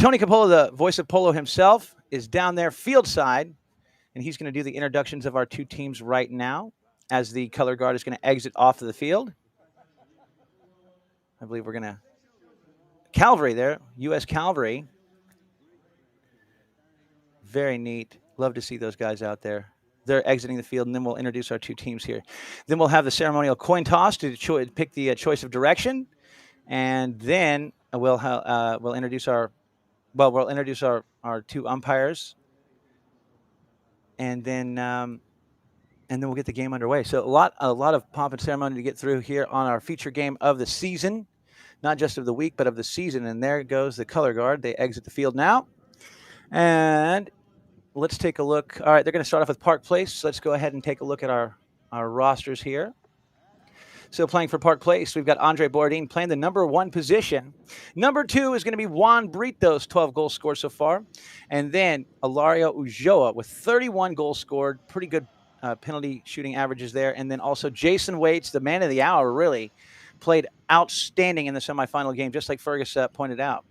Tony Capolo, the voice of Polo himself, is down there field side, and he's going to do the introductions of our two teams right now as the color guard is going to exit off of the field. I believe we're going to Cavalry there, U.S. Cavalry. Very neat. Love to see those guys out there. They're exiting the field, and then we'll introduce our two teams here. Then we'll have the ceremonial coin toss to pick the choice of direction, and then we'll introduce our two umpires, and then we'll get the game underway. So a lot of pomp and ceremony to get through here on our feature game of the season, not just of the week, but of the season. And there goes the color guard. They exit the field now, and let's take a look. All right, they're going to start off with Park Place. Let's go ahead and take a look at our rosters here. So playing for Park Place, we've got Andre Bourdin playing the number 1 position. Number 2 is going to be Juan Britos, 12 goals scored so far. And then Ilario Ulloa with 31 goals scored. Pretty good penalty shooting averages there. And then also Jason Waits, the man of the hour, really played outstanding in the semifinal game, just like Fergus pointed out.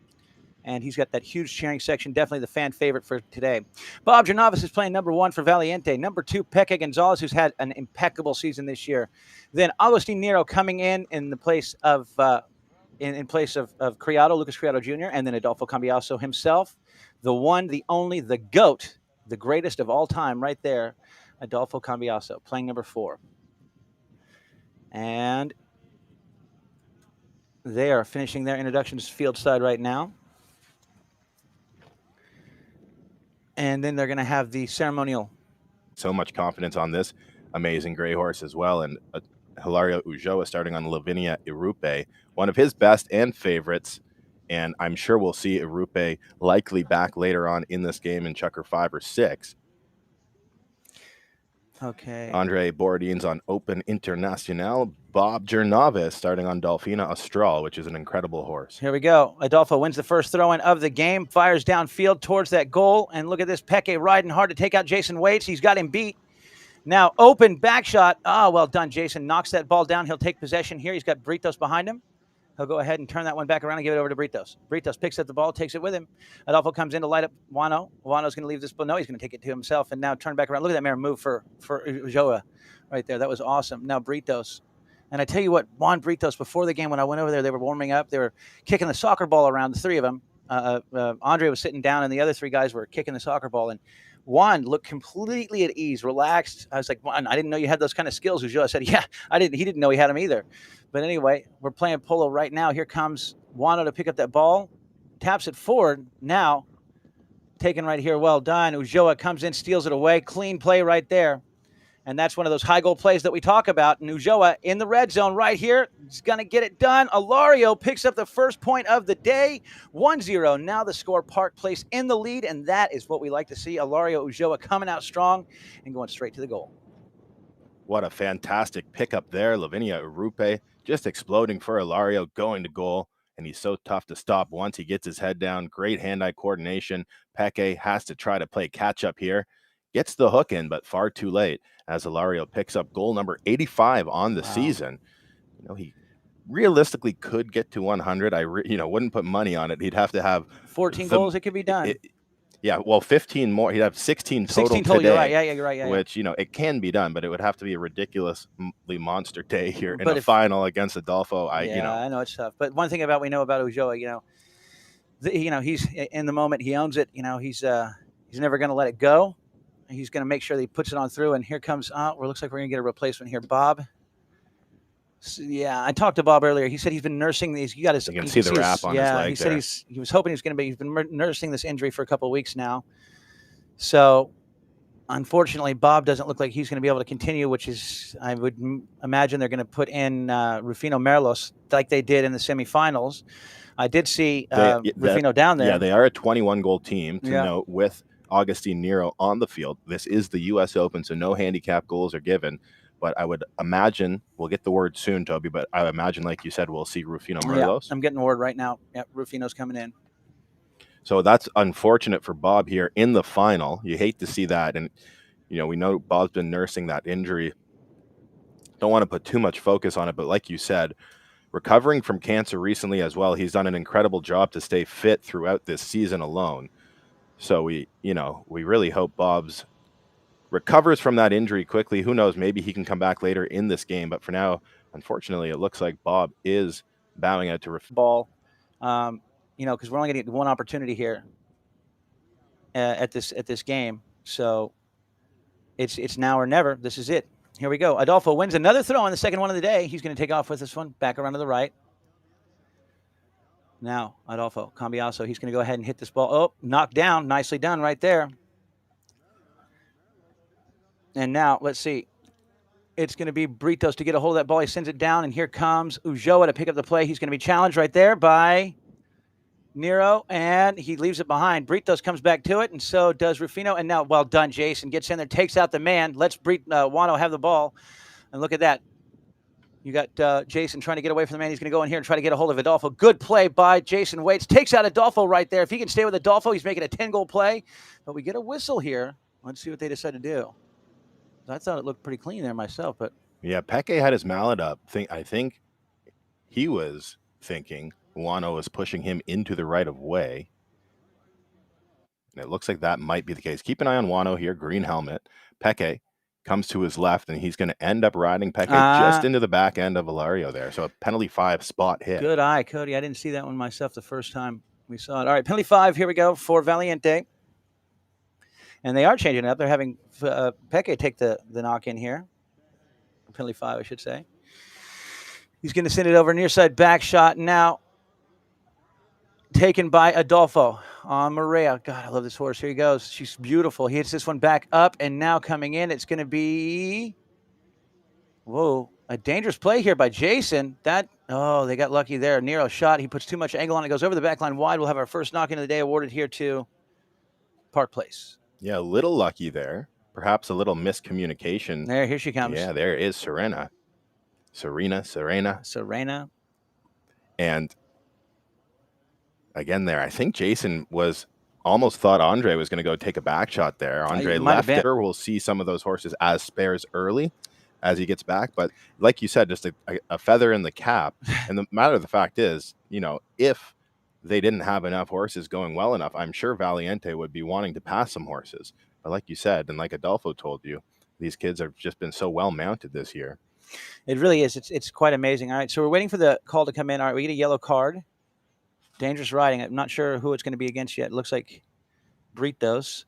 And he's got that huge cheering section, definitely the fan favorite for today. Bob Gernavis is playing number 1 for Valiente. Number 2, Peque Gonzalez, who's had an impeccable season this year. Then Agustin Nero coming in the place of in place of Criado, Lucas Criado Jr., and then Adolfo Cambiaso himself, the one, the only, the GOAT, the greatest of all time right there, Adolfo Cambiaso, playing number 4. And they are finishing their introductions field side right now. And then they're going to have the ceremonial. So much confidence on this amazing gray horse as well. And Ilario Ulloa starting on Lavinia Irupe, one of his best and favorites. And I'm sure we'll see Irupe likely back later on in this game in checker 5 or 6. Okay. Andre Bourdin's on Open International. Bob Gernavis starting on Dolfina Austral, which is an incredible horse. Here we go. Adolfo wins the first throw-in of the game, fires downfield towards that goal. And look at this, Peque riding hard to take out Jason Waits. He's got him beat. Now, open back shot. Oh, well done, Jason. Knocks that ball down. He'll take possession here. He's got Britos behind him. He'll go ahead and turn that one back around and give it over to Britos. Britos picks up the ball, takes it with him. Adolfo comes in to light up Wano. Wano's going to leave this, but no, he's going to take it to himself and now turn back around. Look at that man move for Ulloa right there. That was awesome. Now Britos. And I tell you what, Juan Britos, before the game, when I went over there, they were warming up. They were kicking the soccer ball around, the three of them. Andre was sitting down, and the other 3 guys were kicking the soccer ball. And Juan looked completely at ease, relaxed. I was like, Juan, I didn't know you had those kind of skills. Ulloa said, yeah, I didn't. He didn't know he had them either. But anyway, we're playing polo right now. Here comes Wano to pick up that ball, taps it forward. Now, taken right here, well done. Ulloa comes in, steals it away. Clean play right there. And that's one of those high goal plays that we talk about. And Ulloa in the red zone right here. He's going to get it done. Ilario picks up the first point of the day. 1-0. Now the score, Park Place in the lead. And that is what we like to see. Ilario Ulloa coming out strong and going straight to the goal. What a fantastic pickup there. Lavinia Irupe just exploding for Ilario, going to goal. And he's so tough to stop once he gets his head down. Great hand-eye coordination. Peque has to try to play catch-up here. Gets the hook in, but far too late as Ilario picks up goal number 85 on the season. You know, he realistically could get to 100. I wouldn't put money on it. He'd have to have 14 goals. It could be done. 15 more. He'd have 16 total 16 total, today. you're right. Yeah, you're right. Yeah, which, it can be done, but it would have to be a ridiculously monster day here in a final against Adolfo. I know it's tough. But one thing we know about Ulloa, he's in the moment. He owns it. He's never going to let it go. He's going to make sure that he puts it on through. And here comes, looks like we're going to get a replacement here. Bob. So, I talked to Bob earlier. He said he's been nursing these. You can see the wrap on his leg. He said he was hoping he's been nursing this injury for a couple of weeks now. So, unfortunately, Bob doesn't look like he's going to be able to continue, which is, I would imagine they're going to put in Rufino Merlos like they did in the semifinals. I did see Rufino down there. Yeah, they are a 21-goal team to note with Agustin Nero on the field. This is the U.S. Open, so no handicap goals are given. But I would imagine, we'll get the word soon, Toby, but I imagine, like you said, we'll see Rufino Merlos. I'm getting the word right now. Yeah, Rufino's coming in. So that's unfortunate for Bob here in the final. You hate to see that. And, we know Bob's been nursing that injury. Don't want to put too much focus on it, but like you said, recovering from cancer recently as well. He's done an incredible job to stay fit throughout this season alone. So we really hope Bob's recovers from that injury quickly. Who knows? Maybe he can come back later in this game. But for now, unfortunately, it looks like Bob is bowing out to ball. Because we're only going to get one opportunity here at this game. So it's now or never. This is it. Here we go. Adolfo wins another throw on the second one of the day. He's going to take off with this one, back around to the right. Now, Adolfo Cambiaso, he's going to go ahead and hit this ball. Oh, knocked down. Nicely done right there. And now, let's see. It's going to be Britos to get a hold of that ball. He sends it down, and here comes Ulloa to pick up the play. He's going to be challenged right there by Nero, and he leaves it behind. Britos comes back to it, and so does Rufino. And now, well done, Jason. Gets in there, takes out the man. Lets Wano have the ball. And look at that. You got Jason trying to get away from the man. He's going to go in here and try to get a hold of Adolfo. Good play by Jason Waits. Takes out Adolfo right there. If he can stay with Adolfo, he's making a 10-goal play. But we get a whistle here. Let's see what they decide to do. I thought it looked pretty clean there myself, but yeah, Peke had his mallet up. I think he was thinking Wano was pushing him into the right of way. And it looks like that might be the case. Keep an eye on Wano here, green helmet. Peke comes to his left, and he's going to end up riding Peke just into the back end of Ilario there. So a penalty 5 spot hit. Good eye, Cody. I didn't see that one myself the first time we saw it. All right, penalty 5. Here we go for Valiente. And they are changing it up. They're having Peke take the knock in here. Penalty 5, I should say. He's going to send it over near side back shot now. Taken by Adolfo on Maria. God, I love this horse. Here he goes. She's beautiful. He hits this one back up, and now coming in, it's going to be, whoa, a dangerous play here by Jason. They got lucky there. Nero shot. He puts too much angle on it. Goes over the back line wide. We'll have our first knock in of the day awarded here to Park Place. Yeah, a little lucky there. Perhaps a little miscommunication. Here she comes. Yeah, there is Serena. And again there, I think Jason almost thought Andre was going to go take a back shot there. Andre left it. We'll see some of those horses as spares early as he gets back. But like you said, just a feather in the cap. And the matter of the fact is, if they didn't have enough horses going well enough, I'm sure Valiente would be wanting to pass some horses. But like you said, and like Adolfo told you, these kids have just been so well mounted this year. It really is. It's quite amazing. All right, so we're waiting for the call to come in. All right, we get a yellow card. Dangerous riding. I'm not sure who it's going to be against yet. It looks like Britos.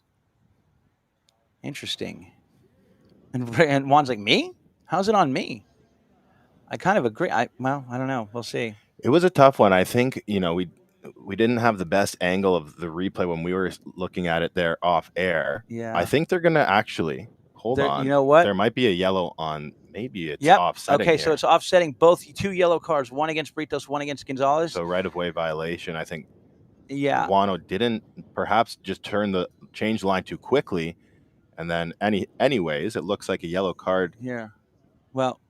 Interesting. And Juan's like, me? How's it on me? I kind of agree. I don't know. We'll see. It was a tough one. I think, we didn't have the best angle of the replay when we were looking at it there off air. Yeah. I think they're going to actually hold on. You know what? There might be a yellow on. Maybe it's offsetting. Okay, so it's offsetting both 2 yellow cards, one against Britos, one against Gonzalez. So right-of-way violation, I think. Yeah. Wano didn't perhaps just change the line too quickly, and then anyways, it looks like a yellow card. Yeah. Well,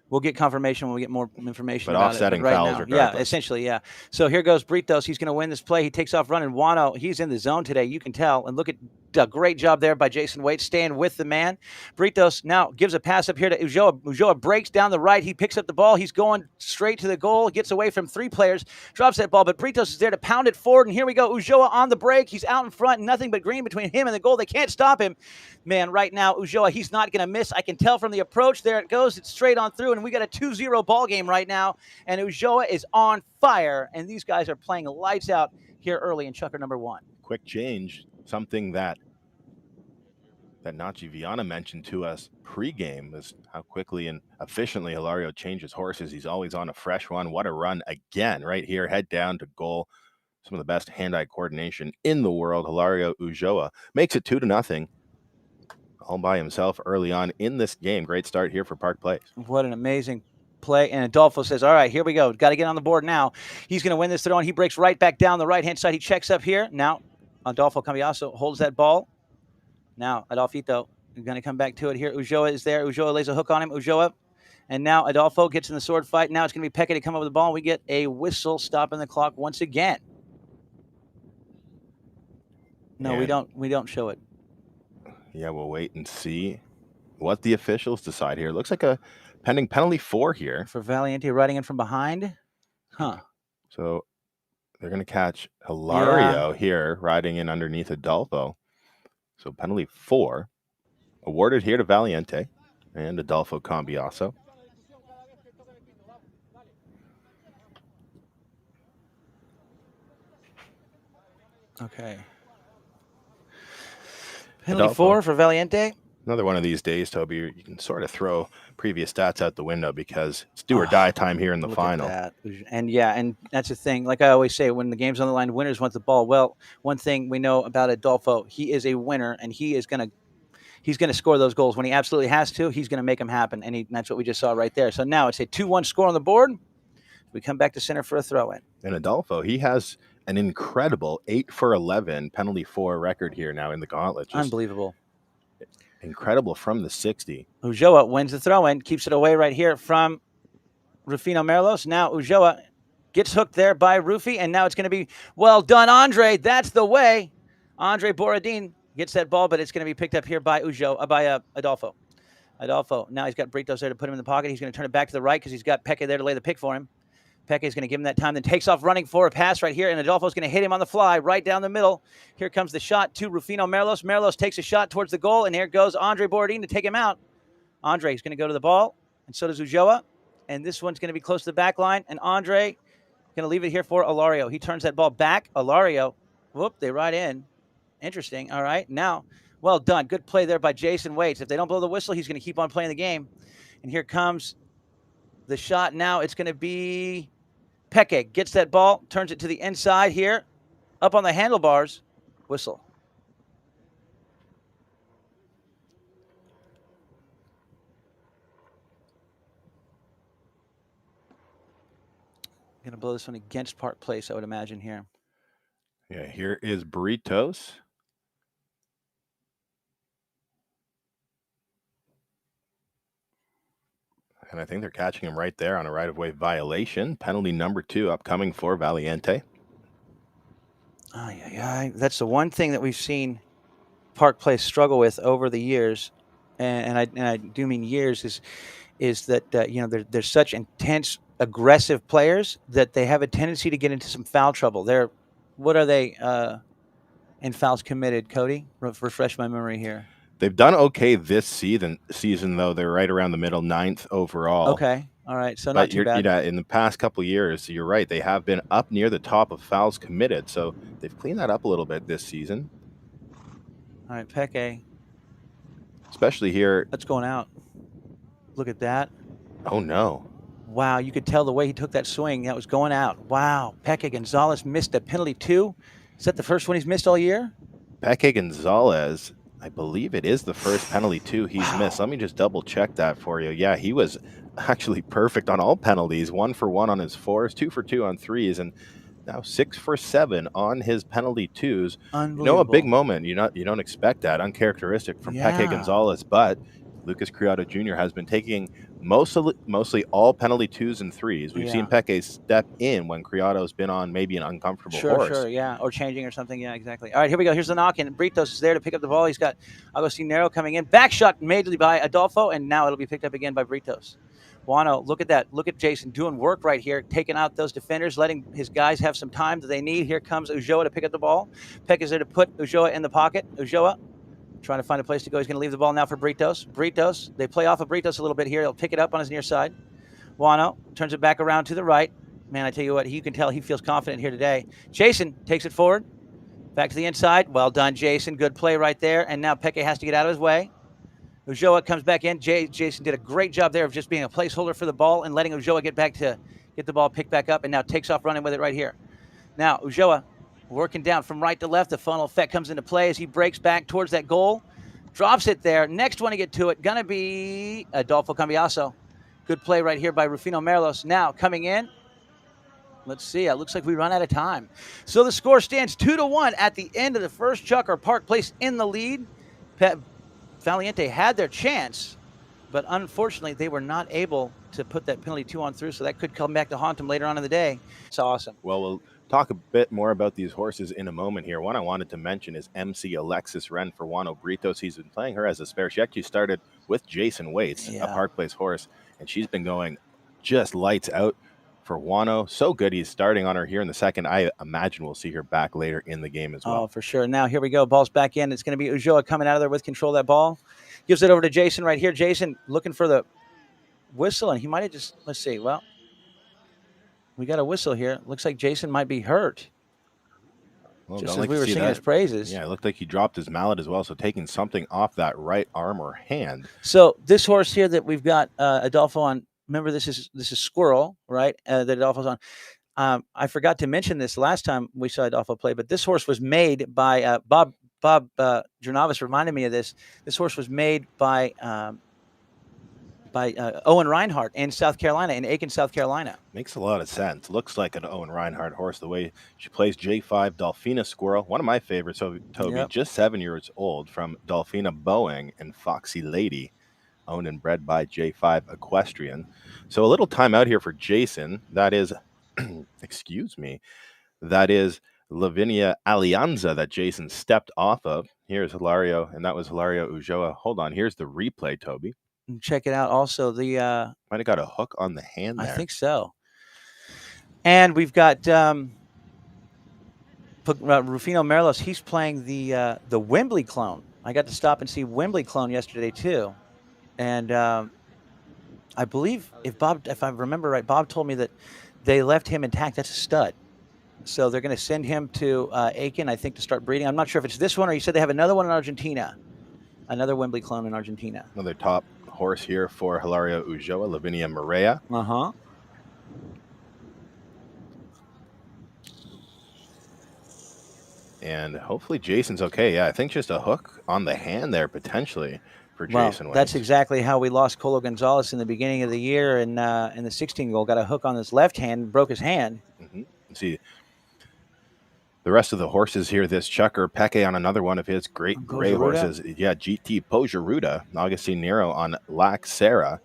we'll get confirmation when we get more information but about offsetting it. But fouls, now, regardless. Yeah, essentially, yeah. So here goes Britos. He's going to win this play. He takes off running. Wano, he's in the zone today. You can tell. And look at a great job there by Jason Waite, staying with the man. Britos now gives a pass up here to Ulloa. Ulloa breaks down the right. He picks up the ball. He's going straight to the goal. Gets away from 3 players. Drops that ball, but Britos is there to pound it forward. And here we go. Ulloa on the break. He's out in front. Nothing but green between him and the goal. They can't stop him. Man, right now, Ulloa, he's not going to miss. I can tell from the approach. There it goes. It's straight on through. And we got a 2-0 ball game right now. And Ulloa is on fire. And these guys are playing lights out here early in Chucker number 1. Quick change. Something that Nachi Viana mentioned to us pre-game is how quickly and efficiently Hilario changes horses. He's always on a fresh one. What a run again right here. Head down to goal. Some of the best hand-eye coordination in the world. Hilario Ulloa makes it 2-0 all by himself early on in this game. Great start here for Park Place. What an amazing play. And Adolfo says, all right, here we go. Got to get on the board now. He's going to win this throw, and he breaks right back down the right-hand side. He checks up here. Now, Adolfo Cambiaso holds that ball. Now, Adolfito is going to come back to it here. Ulloa is there. Ulloa lays a hook on him. Ulloa. And now Adolfo gets in the sword fight. Now it's going to be Peke to come up with the ball. We get a whistle stopping the clock once again. No, we don't show it. Yeah, we'll wait and see what the officials decide here. Looks like a Pending penalty 4 here. For Valiente riding in from behind. Huh. So they're going to catch Hilario here riding in underneath Adolfo. So penalty 4 awarded here to Valiente and Adolfo Cambiaso. Okay. Penalty 4 for Valiente. Another one of these days, Toby, you can sort of throw previous stats out the window because it's do or die time here in the final. At that. And that's the thing. Like I always say, when the game's on the line, winners want the ball. Well, one thing we know about Adolfo, he is a winner, and he's going to score those goals when he absolutely has to. He's going to make them happen, and that's what we just saw right there. So now it's a 2-1 score on the board. We come back to center for a throw-in. And Adolfo, he has an incredible 8 for 11 penalty 4 record here now in the gauntlet. Just unbelievable. Incredible from the 60. Ulloa wins the throw-in, keeps it away right here from Rufino Merlos. Now Ulloa gets hooked there by Rufi, and now it's going to be well done, Andre. That's the way. Andre Borodin gets that ball, but it's going to be picked up here by Adolfo. Adolfo. Now he's got Britos there to put him in the pocket. He's going to turn it back to the right because he's got Peke there to lay the pick for him. Peke is going to give him that time, then takes off running for a pass right here, and Adolfo's going to hit him on the fly right down the middle. Here comes the shot to Rufino Merlos. Merlos takes a shot towards the goal, and here goes Andre Borodin to take him out. Andre is going to go to the ball, and so does Ulloa. And this one's going to be close to the back line, and Andre going to leave it here for Ilario. He turns that ball back. Ilario, whoop, they ride in. Interesting. All right, now, well done. Good play there by Jason Waits. If they don't blow the whistle, he's going to keep on playing the game. And here comes the shot now. It's going to be Peke. Gets that ball, turns it to the inside here, up on the handlebars. Whistle. Going to blow this one against Park Place, I would imagine here. Yeah, here is Britos. And I think they're catching him right there on a right-of-way violation. Penalty number 2 upcoming for Valiente. That's the one thing that we've seen Park Place struggle with over the years, and I do mean years, is that they're such intense, aggressive players that they have a tendency to get into some foul trouble. What are they in fouls committed, Cody? Refresh my memory here. They've done okay this season, though. They're right around the middle, 9th overall. Okay. All right. So not too bad. In the past couple of years, you're right. They have been up near the top of fouls committed. So they've cleaned that up a little bit this season. All right, Peke. Especially here. That's going out. Look at that. Oh, no. Wow, you could tell the way he took that swing. That was going out. Wow. Peke Gonzalez missed a penalty 2. Is that the first one he's missed all year? Peke Gonzalez, I believe it is the first penalty 2 he's missed. Let me just double check that for you. Yeah, he was actually perfect on all penalties. 1 for 1 on his 4s, 2 for 2 on 3s, and now 6 for 7 on his penalty 2s. Unbelievable. A big moment. You don't expect that. Uncharacteristic from Peke Gonzalez, but Lucas Criado Jr. has been taking mostly all penalty 2s and 3s. We've seen Peke step in when Criado's been on maybe an uncomfortable horse. Sure, yeah, or changing or something. Yeah, exactly. All right, here we go. Here's the knock, and Britos is there to pick up the ball. He's got Agostinero coming in. Back shot made by Adolfo, and now it'll be picked up again by Britos. Wano, look at that. Look at Jason doing work right here, taking out those defenders, letting his guys have some time that they need. Here comes Ulloa to pick up the ball. Peck is there to put Ulloa in the pocket. Ulloa trying to find a place to go. He's going to leave the ball now for Britos. Britos, they play off of Britos a little bit here. He'll pick it up on his near side. Wano turns it back around to the right. Man, I tell you what, you can tell he feels confident here today. Jason takes it forward. Back to the inside. Well done, Jason. Good play right there. And now Peke has to get out of his way. Ulloa comes back in. Jason did a great job there of just being a placeholder for the ball and letting Ulloa get the ball picked back up, and now takes off running with it right here. Now, Ulloa working down from right to left. The funnel effect comes into play as he breaks back towards that goal. Drops it there. Next one to get to it, going to be Adolfo Cambiaso. Good play right here by Rufino Merlos. Now coming in. Let's see. It looks like we run out of time. So the score stands 2-1 at the end of the first chuck. Or Park Place in the lead. Valiente had their chance, but unfortunately they were not able to put that penalty 2 on through, so that could come back to haunt them later on in the day. It's awesome. Well, we'll talk a bit more about these horses in a moment here. One I wanted to mention is MC Alexis Wren for Wano Britos. He's been playing her as a spare. She actually started with Jason Waits, a Park Place horse, and she's been going just lights out for Wano. So good. He's starting on her here in the second. I imagine we'll see her back later in the game as well. Oh, for sure. Now, here we go. Ball's back in. It's going to be Ulloa coming out of there with control of that ball. Gives it over to Jason right here. Jason looking for the whistle, and he might have just, let's see. Well, we got a whistle here. Looks like Jason might be hurt. Well, just as we were singing his praises. Yeah, it looked like he dropped his mallet as well. So taking something off that right arm or hand. So this horse here that we've got Adolfo on, remember this is Squirrel, right? That Adolfo's on. I forgot to mention this last time we saw Adolfo play, but this horse was made by Bob Jernavis reminded me of this. This horse was made by Owen Reinhardt in South Carolina, in Aiken, South Carolina. Makes a lot of sense. Looks like an Owen Reinhardt horse, the way she plays. J5 Dolphina Squirrel, one of my favorites, Toby, yep. Just 7 years old, from Dolphina Boeing and Foxy Lady, owned and bred by J5 Equestrian. So a little time out here for Jason. That is, excuse me, that is Lavinia Alianza that Jason stepped off of. Here's Hilario, and that was Hilario Ulloa. Hold on, here's the replay, Toby. Check it out. Also, the might have got a hook on the hand there. I think so. And we've got Rufino Merlos. He's playing the Wembley clone. I got to stop and see Wembley clone yesterday too, and I believe if I remember right, Bob told me that they left him intact. That's a stud. So they're going to send him to Aiken, I think, to start breeding. I'm not sure if it's this one or you said they have another one in Argentina, another Wembley clone in Argentina. Another top horse here for Hilario Ulloa, Lavinia Maria. And hopefully Jason's okay. Yeah, I think just a hook on the hand there potentially for Jason. That's exactly how we lost Colo Gonzalez in the beginning of the year in the 16 goal. Got a hook on his left hand, broke his hand. See the rest of the horses here. This Chucker Peke on another one of his great gray horses. Yeah, GT Pojaruda, Augustine Nero on Laxera.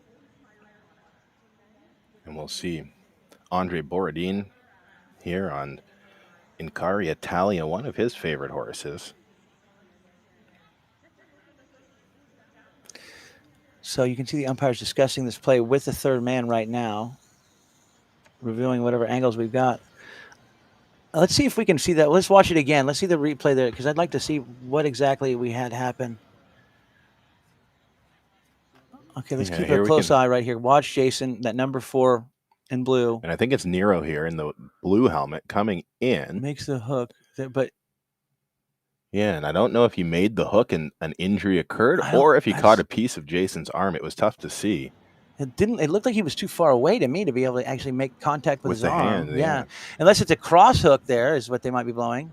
And we'll see Andre Borodin here on Incari Italia, one of his favorite horses. So you can see the umpires discussing this play with the third man right now, reviewing whatever angles we've got. Let's see if we can see that. Let's watch it again. Let's see the replay there, because I'd like to see what exactly we had happen. Okay, let's keep a close eye right here. Watch Jason, that number 4 in blue. And I think it's Nero here in the blue helmet coming in. Makes the hook, but yeah, and I don't know if he made the hook and an injury occurred, or if he caught a piece of Jason's arm. It was tough to see. It looked like he was too far away to me to be able to actually make contact with his arm. Hand, yeah. Unless it's a cross hook there is what they might be blowing.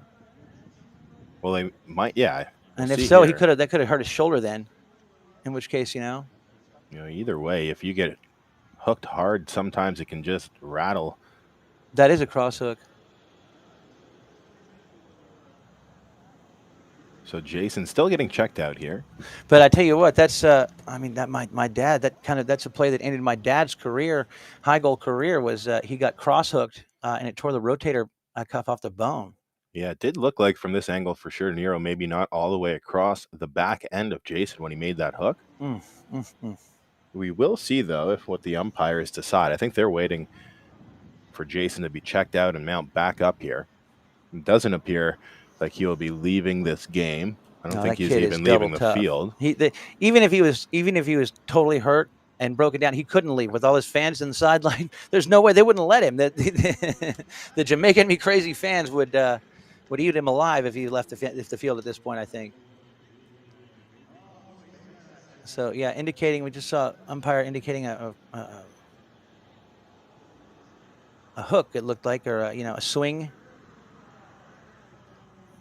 Well, they might, yeah. And if so, that could have hurt his shoulder then. In which case, either way, if you get hooked hard, sometimes it can just rattle. That is a cross hook. So Jason's still getting checked out here. But I tell you what, that's that my dad, that's a play that ended my dad's career, high goal career, was he got cross hooked and it tore the rotator cuff off the bone. Yeah, it did look like from this angle for sure Nero maybe not all the way across the back end of Jason when he made that hook. We will see though if what the umpires decide. I think they're waiting for Jason to be checked out and mount back up here. It doesn't appear like he will be leaving this game. I don't think he's even leaving the field. Even if he was totally hurt and broken down, he couldn't leave with all his fans in the sideline. There's no way they wouldn't let him. The Jamaican Me Crazy fans would eat him alive if he left the field at this point, I think. So yeah, we just saw umpire indicating a hook. It looked like, or a swing.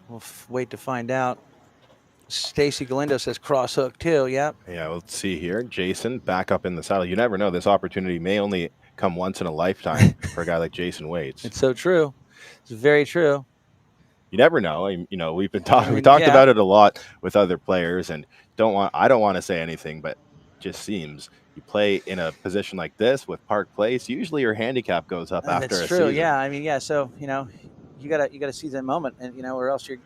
We'll wait to find out. Stacy Galindo says cross hook too. Yep. Yeah, let's see here. Jason back up in the saddle. You never know. This opportunity may only come once in a lifetime for a guy like Jason Waits. It's so true. It's very true. You never know. We've been talking. We talked about it a lot with other players, and I don't want to say anything, but it just seems you play in a position like this with Park Place. Usually, your handicap goes up after a season. That's true. Yeah. So you gotta see the moment, and or else who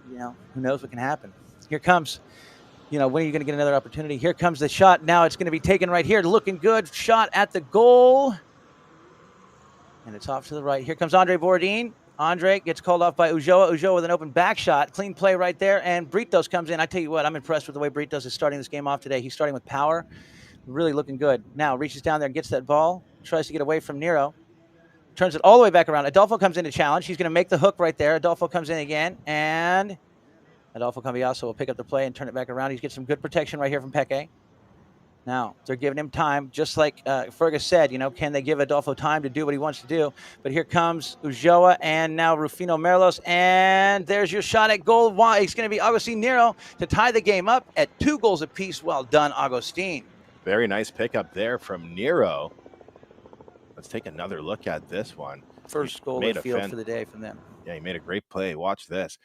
knows what can happen. Here comes when are you going to get another opportunity? Here comes the shot. Now it's going to be taken right here. Looking good. Shot at the goal. And it's off to the right. Here comes Andre Bourdin. Andre gets called off by Ulloa. Ulloa with an open back shot. Clean play right there. And Britos comes in. I tell you what, I'm impressed with the way Britos is starting this game off today. He's starting with power. Really looking good. Now reaches down there and gets that ball. Tries to get away from Nero. Turns it all the way back around. Adolfo comes in to challenge. He's going to make the hook right there. Adolfo comes in again. And Adolfo Cambiaso will pick up the play and turn it back around. He's getting some good protection right here from Peke. Now, they're giving him time, just like Fergus said, can they give Adolfo time to do what he wants to do? But here comes Ulloa and now Rufino Merlos, and there's your shot at goal. It's going to be Agustin Nero to tie the game up at 2 goals apiece. Well done, Agustin. Very nice pickup there from Nero. Let's take another look at this one. First goal in the field for the day from them. Yeah, he made a great play. Watch this.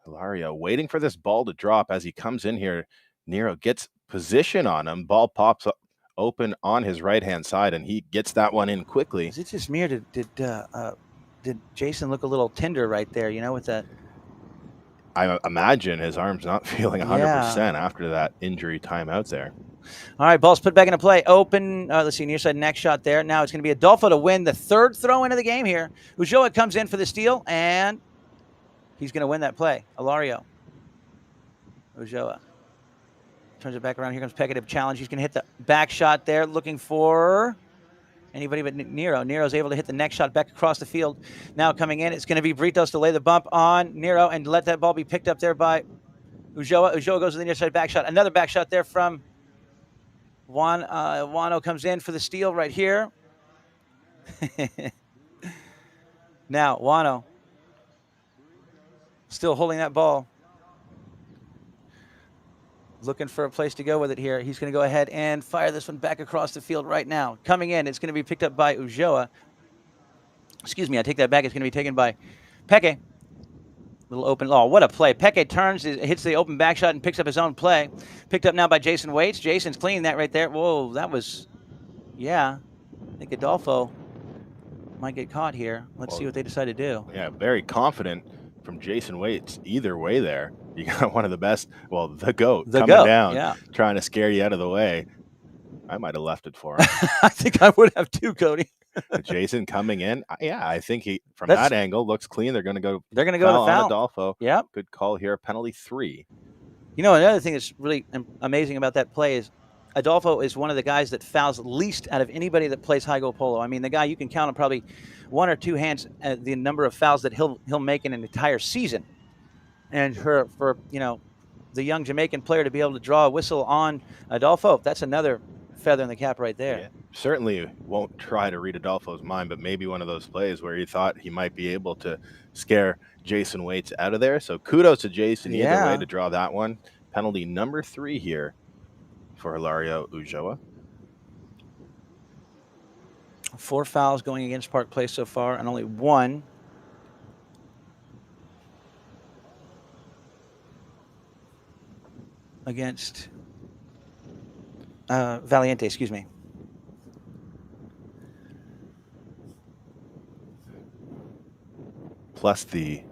Hilario waiting for this ball to drop as he comes in here. Nero gets position on him. Ball pops up open on his right-hand side, and he gets that one in quickly. Is it just me, or did Jason look a little tender right there, with that? I imagine his arm's not feeling 100% after that injury timeout there. All right, ball's put back into play. Open, let's see, near side next shot there. Now it's going to be Adolfo to win the 3rd throw into the game here. Ulloa comes in for the steal, and he's going to win that play. Ilario. Ulloa. Turns it back around. Here comes Peke to challenge. He's going to hit the back shot there, looking for anybody but Nero. Nero's able to hit the next shot back across the field. Now coming in, it's going to be Britos to lay the bump on Nero and let that ball be picked up there by Ulloa. Ulloa goes to the near side back shot. Another back shot there from Wano comes in for the steal right here. Now, Wano still holding that ball. Looking for a place to go with it here. He's going to go ahead and fire this one back across the field right now. Coming in, it's going to be picked up by Ulloa. Excuse me, I take that back. It's going to be taken by Peke. Little open. Oh, what a play. Peke turns, hits the open back shot, and picks up his own play. Picked up now by Jason Waits. Jason's cleaning that right there. Whoa, that was, I think Adolfo might get caught here. Let's see what they decide to do. Yeah, very confident from Jason Waits either way there. You got one of the best, the GOAT coming down, trying to scare you out of the way. I might have left it for him. I think I would have too, Cody. Jason coming in. I think he, from that angle, looks clean. They're going to go to foul on Adolfo. Yeah. Good call here. Penalty 3. Another thing that's really amazing about that play is Adolfo is one of the guys that fouls least out of anybody that plays high goal polo. I mean, the guy, you can count on probably 1 or 2 hands the number of fouls that he'll make in an entire season. And for the young Jamaican player to be able to draw a whistle on Adolfo, that's another feather in the cap right there. Yeah, certainly won't try to read Adolfo's mind, but maybe one of those plays where he thought he might be able to scare Jason Waits out of there. So kudos to Jason either way to draw that one. Penalty number 3 here for Hilario Ulloa. 4 fouls going against Park Place so far, and only 1 against Valiente, excuse me. Plus the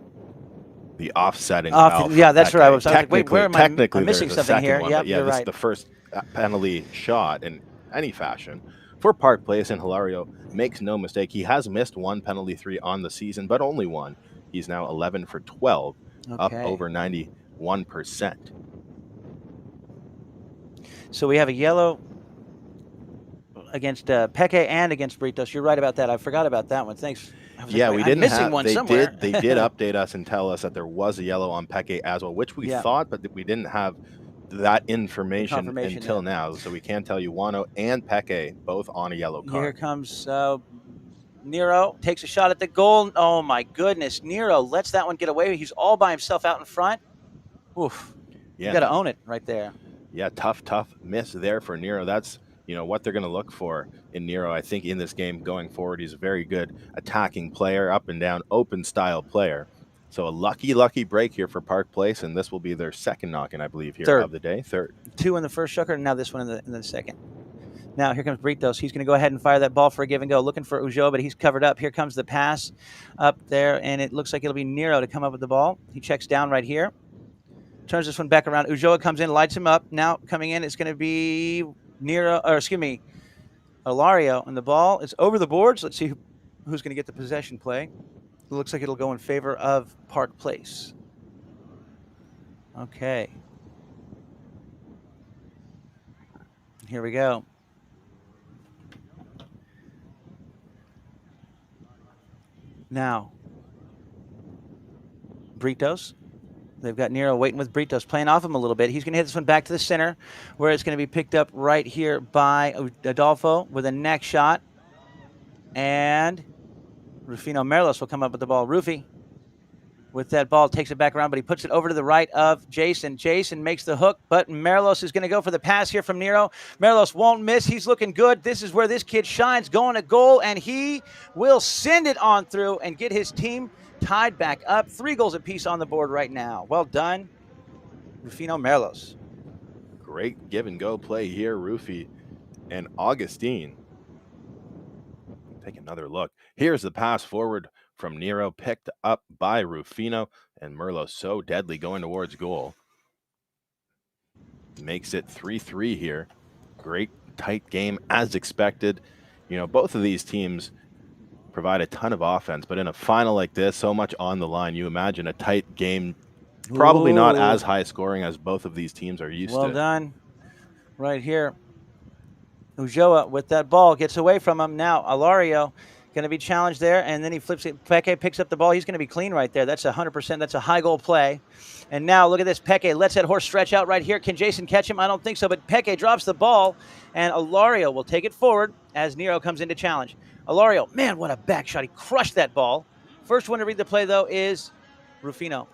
offsetting foul. Yeah, that's right. I was like, wait, where am I? Technically, I'm missing something here. One, yep, yeah, you're this right. is the first penalty shot in any fashion for Park Place, and Hilario makes no mistake. He has missed 1 penalty 3 on the season, but only 1. He's now 11 for 12, up over 91%. So we have a yellow against Peke and against Britos. You're right about that. I forgot about that one. Thanks. Yeah, we didn't missing one somewhere. They did update us and tell us that there was a yellow on Peke as well, which we thought, but we didn't have that information until now. So we can tell you Wano and Peke both on a yellow card. Here comes Nero, takes a shot at the goal. Oh, my goodness. Nero lets that one get away. He's all by himself out in front. Oof. You got to own it right there. Yeah, tough miss there for Nero. That's, what they're going to look for in Nero. I think in this game going forward, he's a very good attacking player, up and down, open style player. So a lucky break here for Park Place, and this will be their second knock-in, I believe, here of the day. Third. 2 in the first shucker, and now this one in the second. Now here comes Britos. He's going to go ahead and fire that ball for a give and go, looking for Ulloa, but he's covered up. Here comes the pass up there, and it looks like it'll be Nero to come up with the ball. He checks down right here. Turns this one back around. Ulloa comes in, lights him up. Now coming in, it's going to be Ilario, and the ball is over the boards. Let's see who's going to get the possession play. It looks like it'll go in favor of Park Place. Okay. Here we go. Now, Britos. They've got Nero waiting with Britos, playing off him a little bit. He's going to hit this one back to the center, where it's going to be picked up right here by Adolfo with a neck shot. And Rufino Merlos will come up with the ball. Rufy with that ball takes it back around, but he puts it over to the right of Jason. Jason makes the hook, but Merlos is going to go for the pass here from Nero. Merlos won't miss. He's looking good. This is where this kid shines, going to goal, and he will send it on through and get his team tied back up. 3 goals apiece on the board right now. Well done, Rufino Merlos. Great give and go play here, Rufy and Augustine. Take another look. Here's the pass forward from Nero, picked up by Rufino, and Merlos so deadly going towards goal. Makes it 3-3 here. Great tight game as expected. You know, both of these teams provide a ton of offense, but in a final like this, so much on the line, you imagine a tight game, probably not as high scoring as both of these teams are used to. Well done. Right here. Ulloa with that ball gets away from him. Now Ilario going to be challenged there, and then he flips it. Peke picks up the ball. He's going to be clean right there. That's 100%. That's a high goal play. And now look at this. Peke lets that horse stretch out right here. Can Jason catch him? I don't think so, but Peke drops the ball, and Ilario will take it forward as Nero comes in to challenge. Ilario, man, what a back shot. He crushed that ball. First one to read the play, though, is Rufino.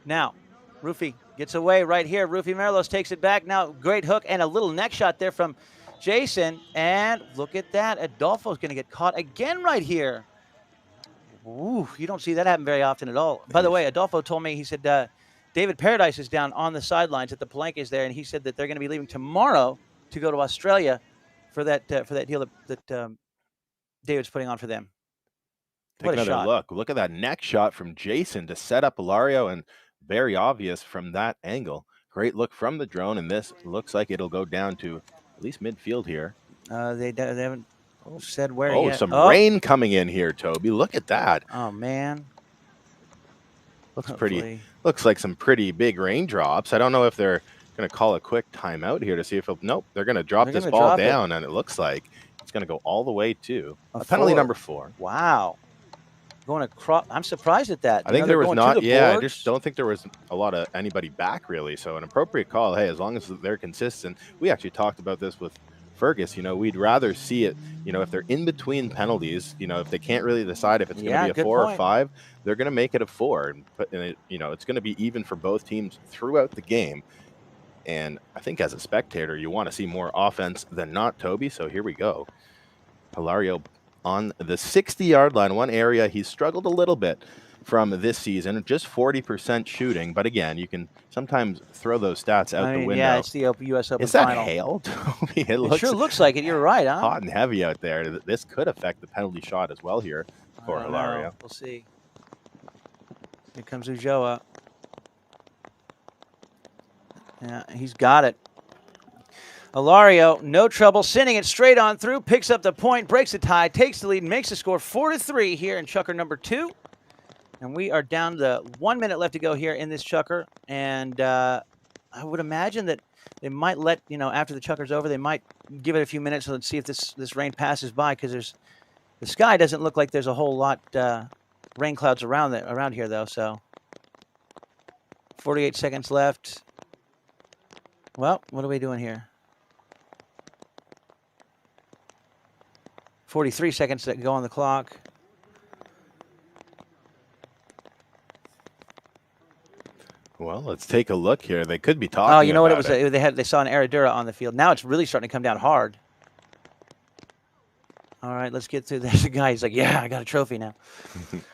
Now, Rufy gets away right here. Rufy Merlos takes it back. Now, great hook and a little neck shot there from Jason, and look at that. Adolfo's going to get caught again right here. Ooh, you don't see that happen very often at all. By the way, Adolfo told me, he said David Paradise is down on the sidelines at the Palancas there, and he said that they're going to be leaving tomorrow to go to Australia for that deal that David's putting on for them. Take another look. Look at that neck shot from Jason to set up Ilario, and very obvious from that angle. Great look from the drone, and this looks like it'll go down to at least midfield here. They haven't said where yet. Some rain coming in here, Toby. Look at that. Oh, man. Looks like some pretty big raindrops. I don't know if they're going to call a quick timeout here to see if nope, they're going to drop this ball down, and it looks like it's going to go all the way to penalty number 4. Wow. Going across. I'm surprised at that. I think there was not. Yeah, I just don't think there was a lot of anybody back really. So an appropriate call. Hey, as long as they're consistent. We actually talked about this with Fergus. You know, we'd rather see it. You know, if they're in between penalties. You know, if they can't really decide if it's going to be a 4 or 5, they're going to make it a 4. And you know, it's going to be even for both teams throughout the game. And I think as a spectator, you want to see more offense than not, Toby. So here we go. Ilario on the 60-yard line, one area he's struggled a little bit from this season, just 40% shooting. But again, you can sometimes throw those stats out the window. Yeah, it's the U.S. Open Is that final. hail, Toby? It sure looks like it. You're right, huh? Hot and heavy out there. This could affect the penalty shot as well here for Ilario. We'll see. Here comes Ulloa. Yeah, he's got it. Ilario, no trouble, sending it straight on through, picks up the point, breaks the tie, takes the lead, makes the score 4-3 here in Chukker number 2. And we are down to 1 minute left to go here in this Chukker. And I would imagine that they might let, you know, after the Chukker's over, they might give it a few minutes and see if this rain passes by, because the sky doesn't look like there's a whole lot rain clouds around here, though. So 48 seconds left. Well, what are we doing here? 43 seconds that go on the clock. Well, let's take a look here. They could be talking. Oh, you know what it was? They saw an Aradura on the field. Now it's really starting to come down hard. All right, let's get through. There's a guy. He's like, yeah, I got a trophy now.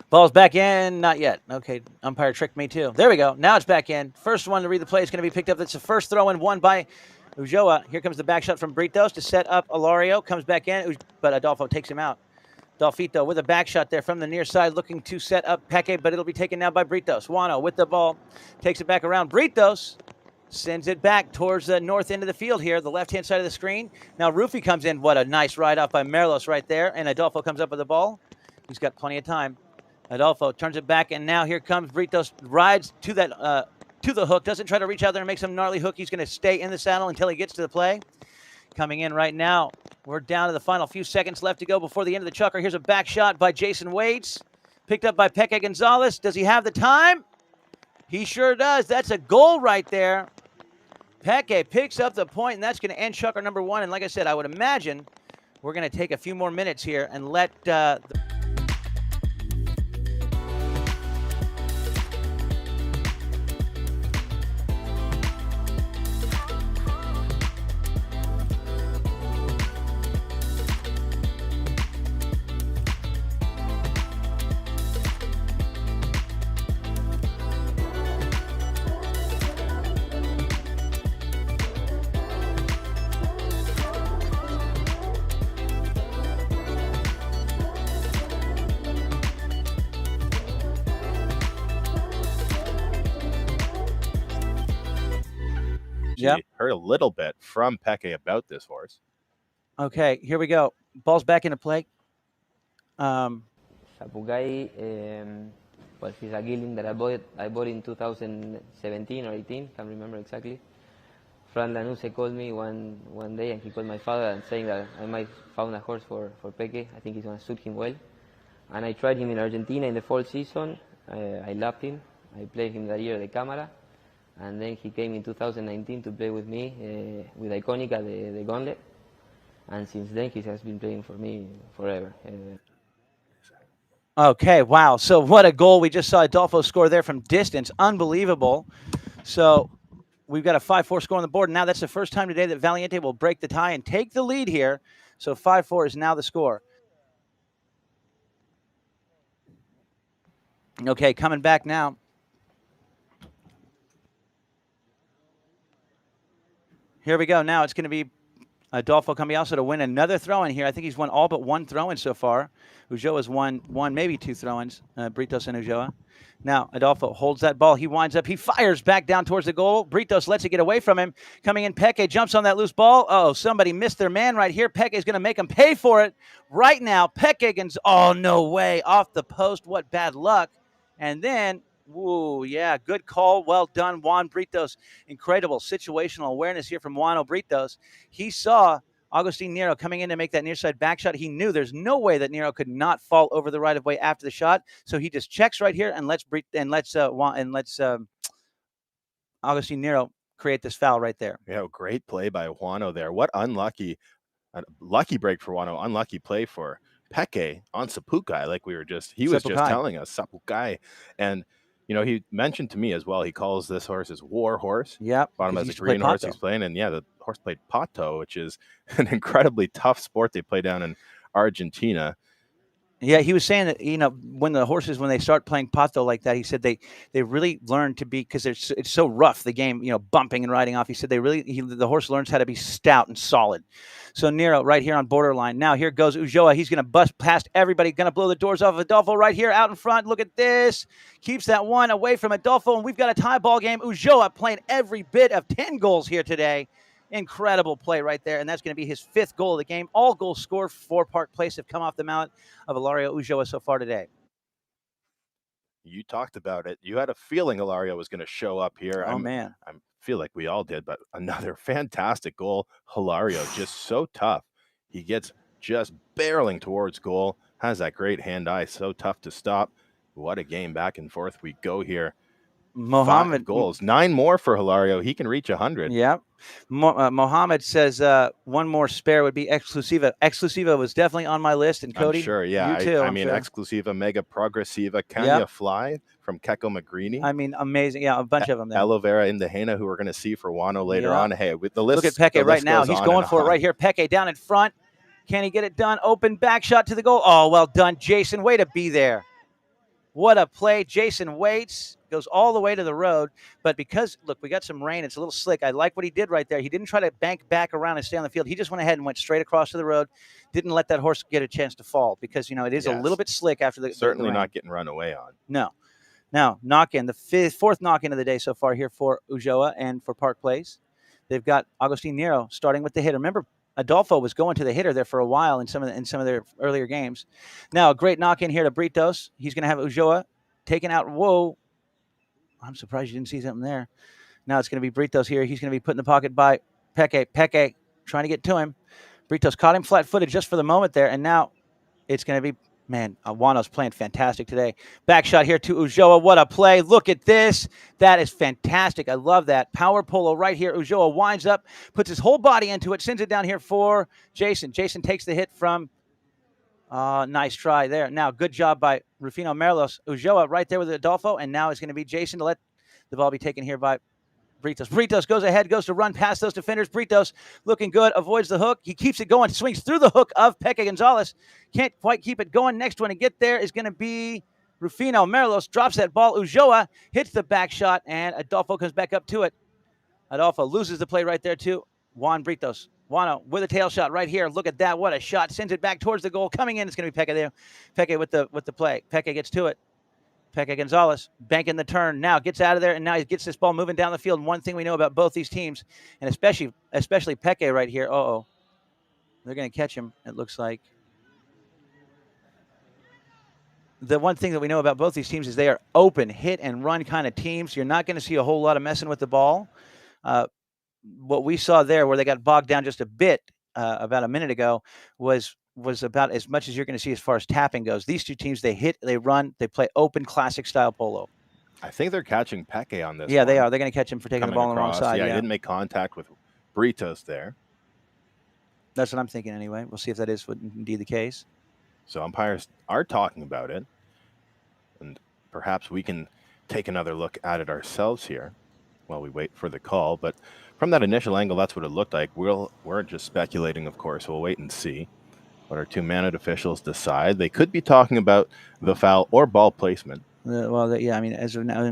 Ball's back in. Not yet. Okay, umpire tricked me too. There we go. Now it's back in. First one to read the play is going to be picked up. That's the first throw in, won by Ulloa. Here comes the back shot from Britos to set up Ilario. Comes back in, but Adolfo takes him out. Dolfito with a back shot there from the near side, looking to set up Peke, but it'll be taken now by Britos. Wano with the ball, takes it back around. Britos sends it back towards the north end of the field here, the left-hand side of the screen. Now Rufy comes in. What a nice ride off by Merlos right there, and Adolfo comes up with the ball. He's got plenty of time. Adolfo turns it back, and now here comes Britos, rides to that to the hook, doesn't try to reach out there and make some gnarly hook. He's going to stay in the saddle until he gets to the play. Coming in right now, we're down to the final few seconds left to go before the end of the chukker. Here's a back shot by Jason Waits, picked up by Peke Gonzalez. Does he have the time? He sure does. That's a goal right there. Peke picks up the point, and that's going to end chukker number 1. And like I said, I would imagine we're going to take a few more minutes here and let Yep. Heard a little bit from Peke about this horse. Okay, here we go. Ball's back into play. Sapukai, well, he's a gelding that I bought in 2017 or 18, can't remember exactly. Fran Lanuse called me one day, and he called my father and saying that I might found a horse for Peke. I think he's going to suit him well. And I tried him in Argentina in the fall season. I loved him. I played him that year at the Cámara. And then he came in 2019 to play with me with Iconica, the gauntlet. And since then, he has been playing for me forever. Okay, wow. So what a goal. We just saw Adolfo score there from distance. Unbelievable. So we've got a 5-4 score on the board. Now that's the first time today that Valiente will break the tie and take the lead here. So 5-4 is now the score. Okay, coming back now. Here we go. Now it's going to be Adolfo Cambiaso to win another throw-in here. I think he's won all but one throw-in so far. Ulloa's won one, maybe two throw-ins, Britos and Ulloa. Now Adolfo holds that ball. He winds up. He fires back down towards the goal. Britos lets it get away from him. Coming in, Peke jumps on that loose ball. Oh, somebody missed their man right here. Peke is going to make him pay for it right now. Peke, oh, no way. Off the post. What bad luck. And then, ooh, yeah, good call. Well done, Juan Britos. Incredible situational awareness here from Juan Britos. He saw Agustin Nero coming in to make that near side back shot. He knew there's no way that Nero could not fall over the right of way after the shot. So he just checks right here and lets Agustin Nero create this foul right there. Yeah, great play by Juano there. What lucky break for Juano, unlucky play for Peke on Sapukai, like he was just telling us, Sapukai. And he mentioned to me as well, he calls this horse his war horse. Yep. Bottom as a green horse he's playing. And yeah, the horse played Pato, which is an incredibly tough sport they play down in Argentina. Yeah, he was saying that, when they start playing Pato like that, he said they really learn to be, because it's so rough, the game, bumping and riding off. He said the horse learns how to be stout and solid. So Nero right here on borderline. Now here goes Ulloa. He's going to bust past everybody, going to blow the doors off of Adolfo right here out in front. Look at this. Keeps that one away from Adolfo, and we've got a tie ball game. Ulloa playing every bit of 10 goals here today. Incredible play right there, and that's going to be his 5th goal of the game. All goals scored for Park Place have come off the mallet of Ilario Ulloa so far today. You talked about it. You had a feeling Ilario was going to show up here. Oh, man. I feel like we all did, but another fantastic goal. Hilario, just so tough. He gets just barreling towards goal, has that great hand-eye, so tough to stop. What a game, back and forth we go here. Mohammed 5 goals, 9 more for Hilario. He can reach 100. Yep. Mohammed says one more spare would be Exclusiva. Exclusiva was definitely on my list, and Cody, I'm sure, yeah. You too, I mean, sure. Exclusiva, Mega Progressiva, Kanya Fly from Keko Magrini. I mean, amazing. Yeah, a bunch of them. Aloe Vera Indahena, who we're going to see for Wano later on. Hey, with the list. Look at Peke right now. He's going for it right here. Peke down in front. Can he get it done? Open back shot to the goal. Oh, well done, Jason. Way to be there. What a play. Jason Waits goes all the way to the road. But because, look, we got some rain, it's a little slick. I like what he did right there. He didn't try to bank back around and stay on the field. He just went ahead and went straight across to the road, didn't let that horse get a chance to fall because, it is a little bit slick after the certainly the not getting run away on. No. Now, knock-in, the fourth knock-in of the day so far here for Ulloa and for Park Place. They've got Agustin Nero starting with the hitter. Remember, Adolfo was going to the hitter there for a while in some of their earlier games. Now, a great knock-in here to Britos. He's going to have Ulloa taken out. Whoa. I'm surprised you didn't see something there. Now it's going to be Britos here. He's going to be put in the pocket by Peke. Peke trying to get to him. Britos caught him flat-footed just for the moment there, and now it's going to be, Wano's playing fantastic today. Back shot here to Ulloa. What a play. Look at this. That is fantastic. I love that. Power polo right here. Ulloa winds up, puts his whole body into it, sends it down here for Jason. Jason takes the hit from, nice try there. Now, good job by Rufino Merlos. Ulloa right there with Adolfo, and now it's going to be Jason to let the ball be taken here by Britos. Britos goes ahead, goes to run past those defenders. Britos looking good, avoids the hook. He keeps it going, swings through the hook of Peke Gonzalez. Can't quite keep it going. Next one to get there is going to be Rufino Merlos. Drops that ball. Ulloa hits the back shot, and Adolfo comes back up to it. Adolfo loses the play right there to Juan Britos. Wano with a tail shot right here. Look at that. What a shot. Sends it back towards the goal. Coming in, it's going to be Peke there. Peke with the play. Peke gets to it. Peke Gonzalez banking the turn now, gets out of there, and now he gets this ball moving down the field. And one thing we know about both these teams, and especially Peke right here, they're going to catch him, it looks like. The one thing that we know about both these teams is they are open, hit and run kind of teams. You're not going to see a whole lot of messing with the ball. What we saw there where they got bogged down just a bit about a minute ago was about as much as you're going to see as far as tapping goes. These two teams, they hit, they run, they play open, classic style polo. I think they're catching Peke on this. Yeah, they are. They're going to catch him for taking the ball on the wrong side. Yeah, he didn't make contact with Britos there. That's what I'm thinking anyway. We'll see if that is indeed the case. So umpires are talking about it, and perhaps we can take another look at it ourselves here while we wait for the call. But from that initial angle, that's what it looked like. We're just speculating, of course. We'll wait and see what our two managed officials decide. They could be talking about the foul or ball placement. As of now,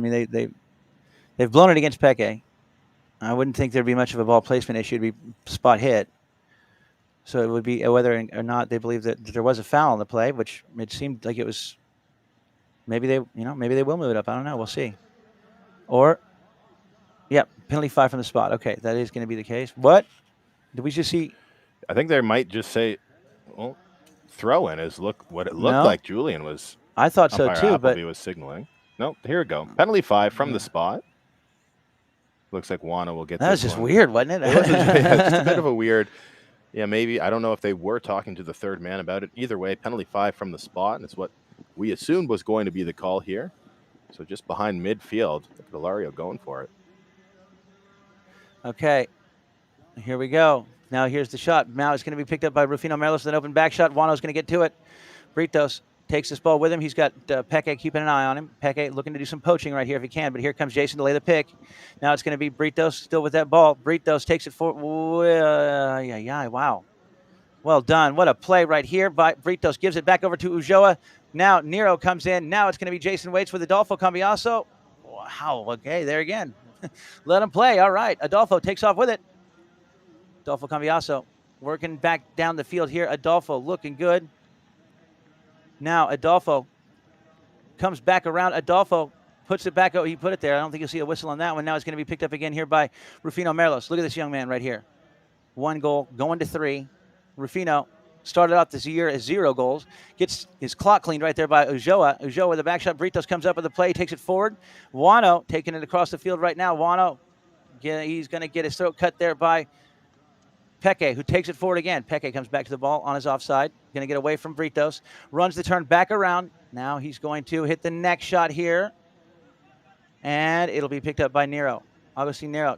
they've blown it against Peke. I wouldn't think there'd be much of a ball placement issue. It'd be spot hit. So it would be whether or not they believe that there was a foul in the play, which it seemed like it was. Maybe they will move it up. I don't know. We'll see. Or, penalty 5 from the spot. Okay, that is going to be the case. What did we just see? I think they might just say, well, throw in is what it looked like. Julian was. I thought so too, Appleby but he was signaling. No, here we go. Penalty 5 from the spot. Looks like Wano will get. That was just weird, wasn't it? Just a bit of a weird. Yeah, maybe. I don't know if they were talking to the third man about it. Either way, penalty 5 from the spot, and it's what we assumed was going to be the call here. So just behind midfield, look at Ilario going for it. Okay, here we go. Now here's the shot. Now it's going to be picked up by Rufino Merlos with an open back shot. Wano's going to get to it. Britos takes this ball with him. He's got Peke keeping an eye on him. Peke looking to do some poaching right here if he can, but here comes Jason to lay the pick. Now it's going to be Britos still with that ball. Britos takes it for. Wow. Well done. What a play right here by Britos. Gives it back over to Ulloa. Now Nero comes in. Now it's going to be Jason Waits with Adolfo Cambiaso. Wow. Okay, there again. Let him play. All right. Adolfo takes off with it. Adolfo Cambiaso working back down the field here. Adolfo looking good. Now Adolfo comes back around. Adolfo puts it back. Oh, he put it there. I don't think you'll see a whistle on that one. Now it's going to be picked up again here by Rufino Merlos. Look at this young man right here. 1 goal, going to 3. Rufino started out this year as 0 goals. Gets his clock cleaned right there by Ulloa. Ulloa with a back shot. Britos comes up with the play, takes it forward. Wano taking it across the field right now. Wano, he's going to get his throat cut there by Peke, who takes it forward again. Peke comes back to the ball on his offside. Going to get away from Britos. Runs the turn back around. Now he's going to hit the next shot here. And it'll be picked up by Nero. Agustin Nero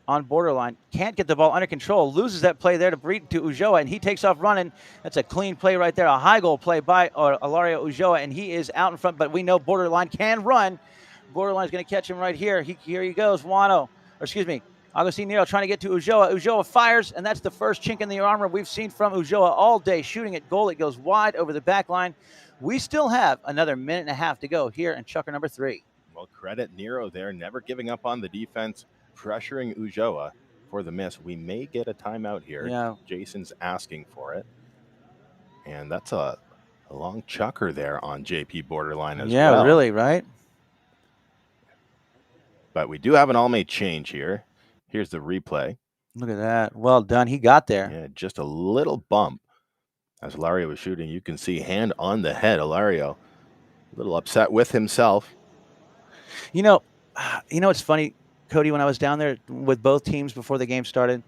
on borderline. Can't get the ball under control. Loses that play there to Ulloa, and he takes off running. That's a clean play right there. A high goal play by Ilario Ulloa, and he is out in front, but we know borderline can run. Borderline's going to catch him right here. Here he goes. Agustin Nero trying to get to Ulloa. Ulloa fires, and that's the first chink in the armor we've seen from Ulloa all day. Shooting at goal, it goes wide over the back line. We still have another minute and a half to go here in chukker number 3. Well, Well, credit Nero there, never giving up on the defense, pressuring Ulloa for the miss. We may get a timeout here. Yeah. Jason's asking for it. And that's a long chucker there on JP Borderline as well. Yeah, really, right? But we do have an all-made change here. Here's the replay. Look at that. Well done. He got there. Yeah, just a little bump as Ilario was shooting. You can see hand on the head. Ilario a little upset with himself. You know, it's funny, Cody, when I was down there with both teams before the game started,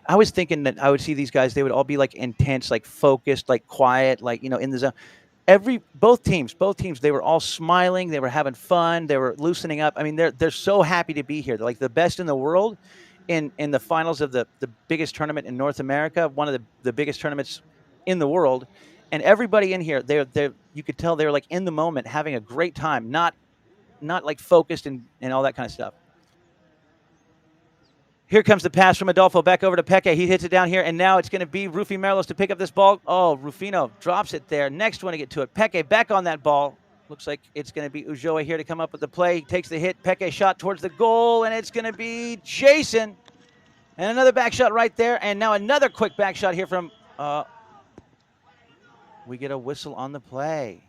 I was thinking that I would see these guys, they would all be like intense, like focused, like quiet, like, in the zone. Both teams, they were all smiling. They were having fun. They were loosening up. I mean, they're so happy to be here. They're like the best in the world in the finals of the biggest tournament in North America, one of the biggest tournaments in the world. And everybody in here, you could tell they were like in the moment, having a great time, not like focused and all that kind of stuff. Here comes the pass from Adolfo back over to Peke. He hits it down here, and now it's going to be Rufi Merlos to pick up this ball. Oh, Rufino drops it there. Next one to get to it. Peke back on that ball. Looks like it's going to be Ulloa here to come up with the play. He takes the hit. Peke shot towards the goal, and it's going to be Jason. And another back shot right there, and now another quick back shot here from we get a whistle on the play.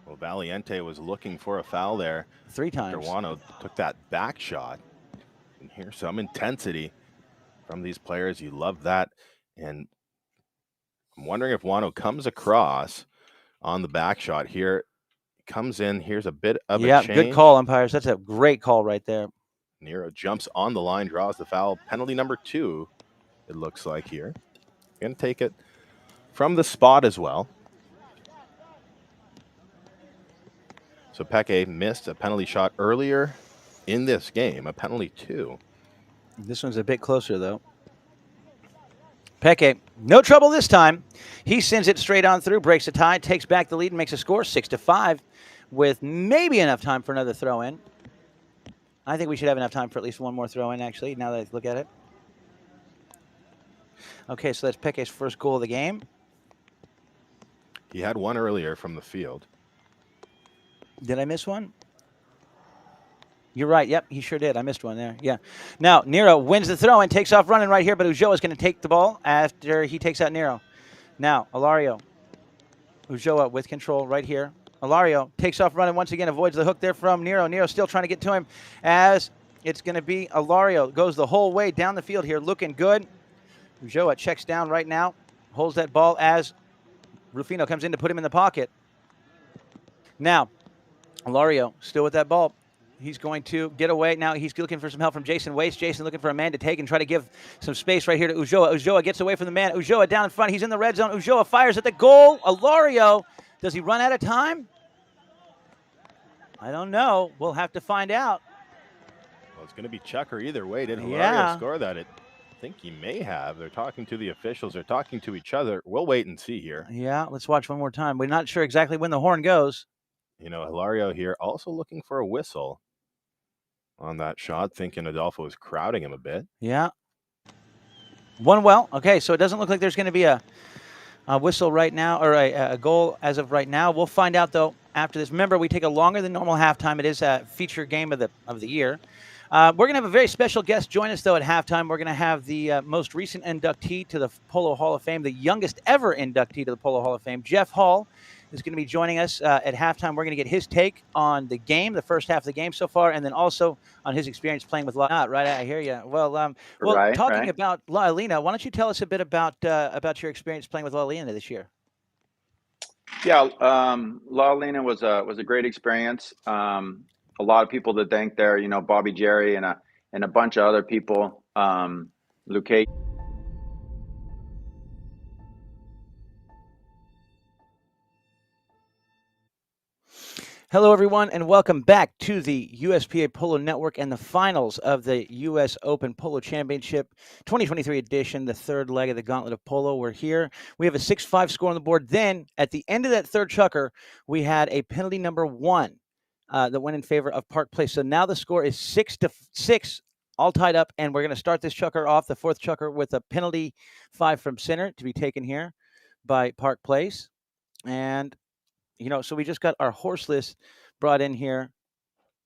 Well, Valiente was looking for a foul there. 3 times. Wano took that back shot. And here's some intensity from these players. You love that. And I'm wondering if Wano comes across on the back shot here. Comes in. Here's a bit of a change. Yeah, good call, umpires. That's a great call right there. Nero jumps on the line, draws the foul. Penalty number 2, it looks like here. Going to take it from the spot as well. So Peke missed a penalty shot earlier in this game, a penalty 2. This one's a bit closer, though. Peke, no trouble this time. He sends it straight on through, breaks the tie, takes back the lead, and makes a score 6-5 with maybe enough time for another throw-in. I think we should have enough time for at least one more throw-in, actually, now that I look at it. Okay, so that's Peke's first goal of the game. He had one earlier from the field. Did I miss one? You're right. Yep, he sure did. I missed one there. Yeah. Now, Nero wins the throw and takes off running right here, but Ulloa is going to take the ball after he takes out Nero. Now, Ilario. Ulloa with control right here. Ilario takes off running once again, avoids the hook there from Nero. Nero still trying to get to him as it's going to be Ilario. Goes the whole way down the field here, looking good. Ulloa checks down right now, holds that ball as Rufino comes in to put him in the pocket. Now, Ilario still with that ball. He's going to get away. Now he's looking for some help from Jason Waste. Jason looking for a man to take and try to give some space right here to Ulloa. Ulloa gets away from the man. Ulloa down in front. He's in the red zone. Ulloa fires at the goal. Ilario, does he run out of time? I don't know. We'll have to find out. Well, it's going to be Chucker either way. Did Ilario score that? I think he may have. They're talking to the officials. They're talking to each other. We'll wait and see here. Yeah, let's watch one more time. We're not sure exactly when the horn goes. Hilario here also looking for a whistle on that shot, thinking Adolfo was crowding him a bit. Yeah. One well. Okay, so it doesn't look like there's going to be a whistle right now, or a goal as of right now. We'll find out, though, after this. Remember, we take a longer than normal halftime. It is a feature game of the year. We're going to have a very special guest join us, though, at halftime. We're going to have the most recent inductee to the Polo Hall of Fame, the youngest ever inductee to the Polo Hall of Fame, Jeff Hall, is going to be joining us at halftime. We're going to get his take on the game, the first half of the game so far, and then also on his experience playing with La. Right, I hear you. Well, talking about La Alina, why don't you tell us a bit about your experience playing with La Alina this year? Yeah, La Alina was a great experience. A lot of people to thank there. Bobby Jerry and a bunch of other people. Luque. Hello, everyone, and welcome back to the USPA Polo Network and the finals of the U.S. Open Polo Championship 2023 edition, the third leg of the Gauntlet of Polo. We're here. We have a 6-5 score on the board. Then, at the end of that third chukker, we had a penalty number 1 that went in favor of Park Place. So now the score is 6-6, all tied up, and we're going to start this chukker off, the fourth chukker, with a penalty 5 from center to be taken here by Park Place. And so we just got our horse list brought in here,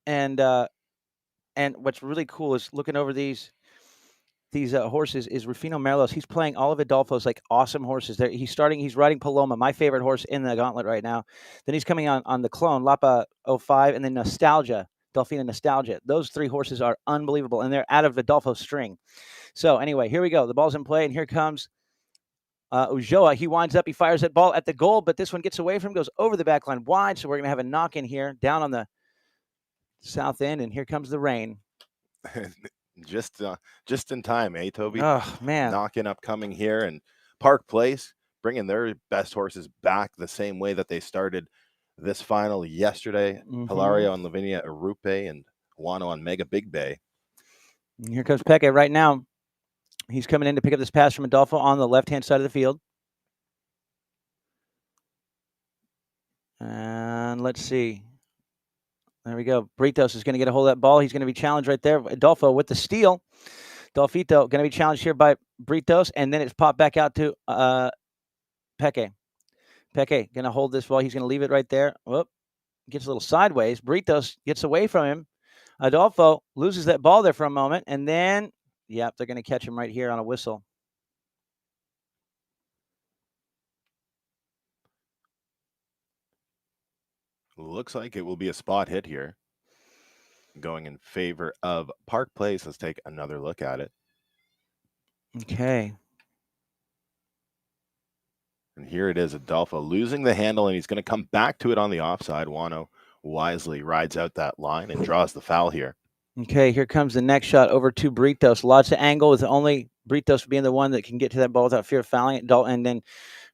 and what's really cool is looking over these horses is Rufino Merlos. He's playing all of Adolfo's like awesome horses. There, he's riding Paloma, my favorite horse in the gauntlet right now. Then he's coming on the clone Lapa 05, and then Nostalgia, Delfina Nostalgia. Those 3 horses are unbelievable, and they're out of Adolfo's string. So anyway, here we go. The ball's in play, and here comes Ulloa. He winds up. He fires that ball at the goal, but this one gets away from him, goes over the back line wide. So we're gonna have a knock in here down on the south end, and here comes the rain. just in time, eh, Toby? Oh man, knocking up coming here, and Park Place bringing their best horses back the same way that they started this final yesterday. Hilario on Lavinia Arupe and Wano on Mega Big Bay. And here comes Peke right now. He's coming in to pick up this pass from Adolfo on the left-hand side of the field. And let's see. There we go. Britos is going to get a hold of that ball. He's going to be challenged right there. Adolfo with the steal. Dolfito going to be challenged here by Britos, and then it's popped back out to Peke. Peke going to hold this ball. He's going to leave it right there. Whoop. Gets a little sideways. Britos gets away from him. Adolfo loses that ball there for a moment, and then, yep, they're going to catch him right here on a whistle. Looks like it will be a spot hit here, going in favor of Park Place. Let's take another look at it. Okay. And here it is, Adolfo losing the handle, and he's going to come back to it on the offside. Wano wisely rides out that line and draws the foul here. Okay, here comes the next shot over to Britos. Lots of angle, with only Britos being the one that can get to that ball without fear of fouling it. And then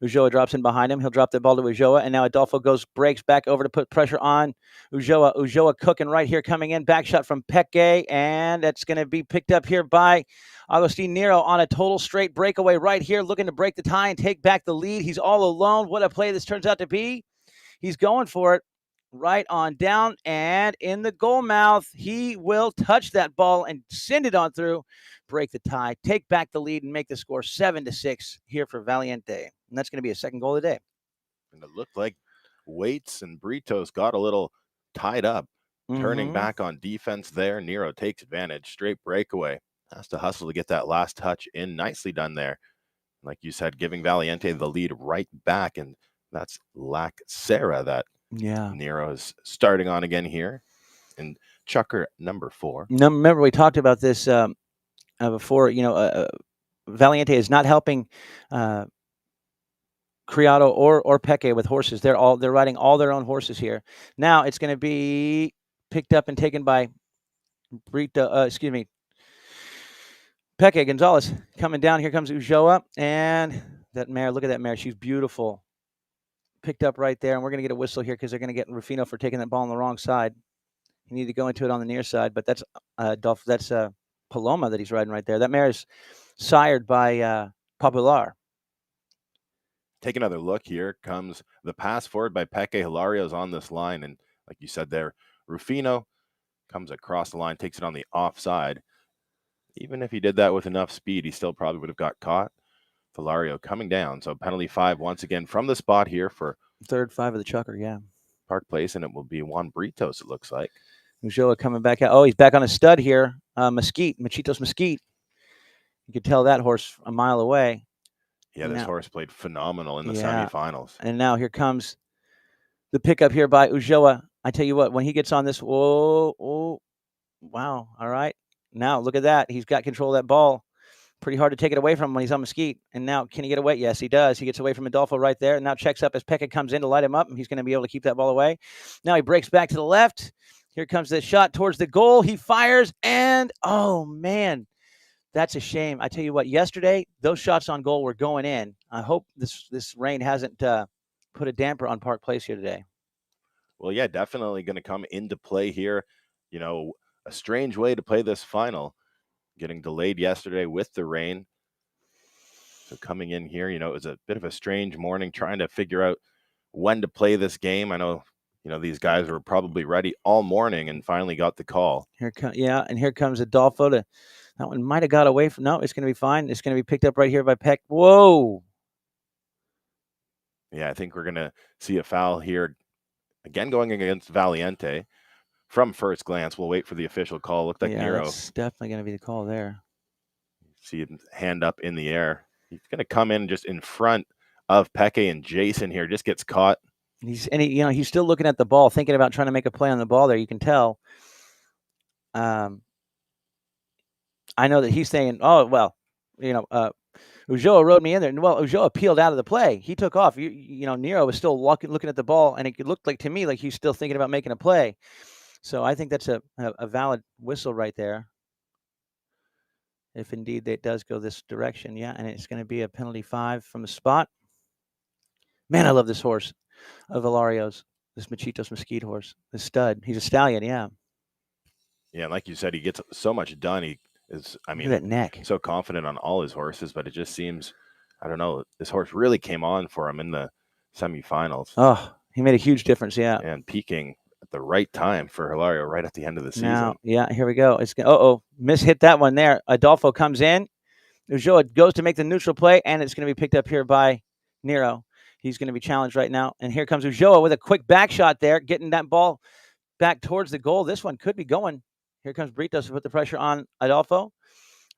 Ulloa drops in behind him. He'll drop the ball to Ulloa, and now Adolfo breaks back over to put pressure on Ulloa. Ulloa cooking right here, coming in. Back shot from Peke, and that's going to be picked up here by Agustin Nero on a total straight breakaway right here, looking to break the tie and take back the lead. He's all alone. What a play this turns out to be. He's going for it. Right on down, and in the goal mouth, he will touch that ball and send it on through, break the tie, take back the lead, and make the score 7-6 here for Valiente. And that's going to be a second goal of the day. And it looked like Waits and Britos got a little tied up, turning back on defense there. Nero takes advantage, straight breakaway, has to hustle to get that last touch in. Nicely done there. Like you said, giving Valiente the lead right back, and that's Lac Serra that Nero is starting on again here. And Chucker number 4. Remember, we talked about this before. Valiente is not helping Criado or Peke with horses. They're riding all their own horses here. Now it's going to be picked up and taken by Peke Gonzalez coming down. Here comes Ulloa, and that mare. Look at that mare. She's beautiful. Picked up right there, and we're going to get a whistle here because they're going to get Rufino for taking that ball on the wrong side. You need to go into it on the near side, but that's Paloma that he's riding right there. That mare is sired by Popular. Take another look. Here comes the pass forward by Peke. Hilario's on this line, and like you said there, Rufino comes across the line, takes it on the offside. Even if he did that with enough speed, he still probably would have got caught. Hilario coming down, so penalty 5 once again from the spot here for third 5 of the Chucker, Park Place, and it will be Juan Britos, it looks like. Ulloa coming back out. Oh, he's back on a stud here. Machitos Mesquite. You could tell that horse a mile away. Yeah, this horse played phenomenal in the semifinals. And now here comes the pickup here by Ulloa. I tell you what, when he gets on this, wow. All right. Now look at that. He's got control of that ball. Pretty hard to take it away from him when he's on Mesquite. And now, can he get away? Yes, he does. He gets away from Adolfo right there. And now checks up as Peke comes in to light him up, and he's going to be able to keep that ball away. Now he breaks back to the left. Here comes the shot towards the goal. He fires, and oh, man, that's a shame. I tell you what, yesterday, those shots on goal were going in. I hope this rain hasn't put a damper on Park Place here today. Well, yeah, definitely going to come into play here. You know, a strange way to play this final. Getting delayed yesterday with the rain. So coming in here, it was a bit of a strange morning trying to figure out when to play this game. I know, these guys were probably ready all morning and finally got the call. And here comes Adolfo. That one might have got away from. No, it's going to be fine. It's going to be picked up right here by Peck. Whoa. Yeah, I think we're going to see a foul here Again, going against Valiente. From first glance, we'll wait for the official call. Looked like Nero. That's definitely going to be the call there. See him hand up in the air. He's going to come in just in front of Peke, and Jason here just gets caught. He's still looking at the ball, thinking about trying to make a play on the ball there. You can tell. I know that he's saying, "Oh well, Ulloa rode me in there." Well, Ulloa peeled out of the play. He took off. Nero was still looking at the ball, and it looked like to me like he's still thinking about making a play. So I think that's a valid whistle right there. If indeed it does go this direction, yeah, and it's going to be a penalty 5 from the spot. Man, I love this horse of Hilario's, this Machitos Mesquite horse, this stud. He's a stallion, yeah. Yeah, and like you said, he gets so much done. He is, Look at that neck. So confident on all his horses, but it just seems, I don't know, this horse really came on for him in the semifinals. Oh, he made a huge difference, yeah. And peaking at the right time for Hilario right at the end of the season. Now, yeah, here we go. It's mishit that one there. Adolfo comes in. Ulloa goes to make the neutral play, and it's going to be picked up here by Nero. He's going to be challenged right now. And here comes Ulloa with a quick back shot there, getting that ball back towards the goal. This one could be going. Here comes Britos to put the pressure on Adolfo.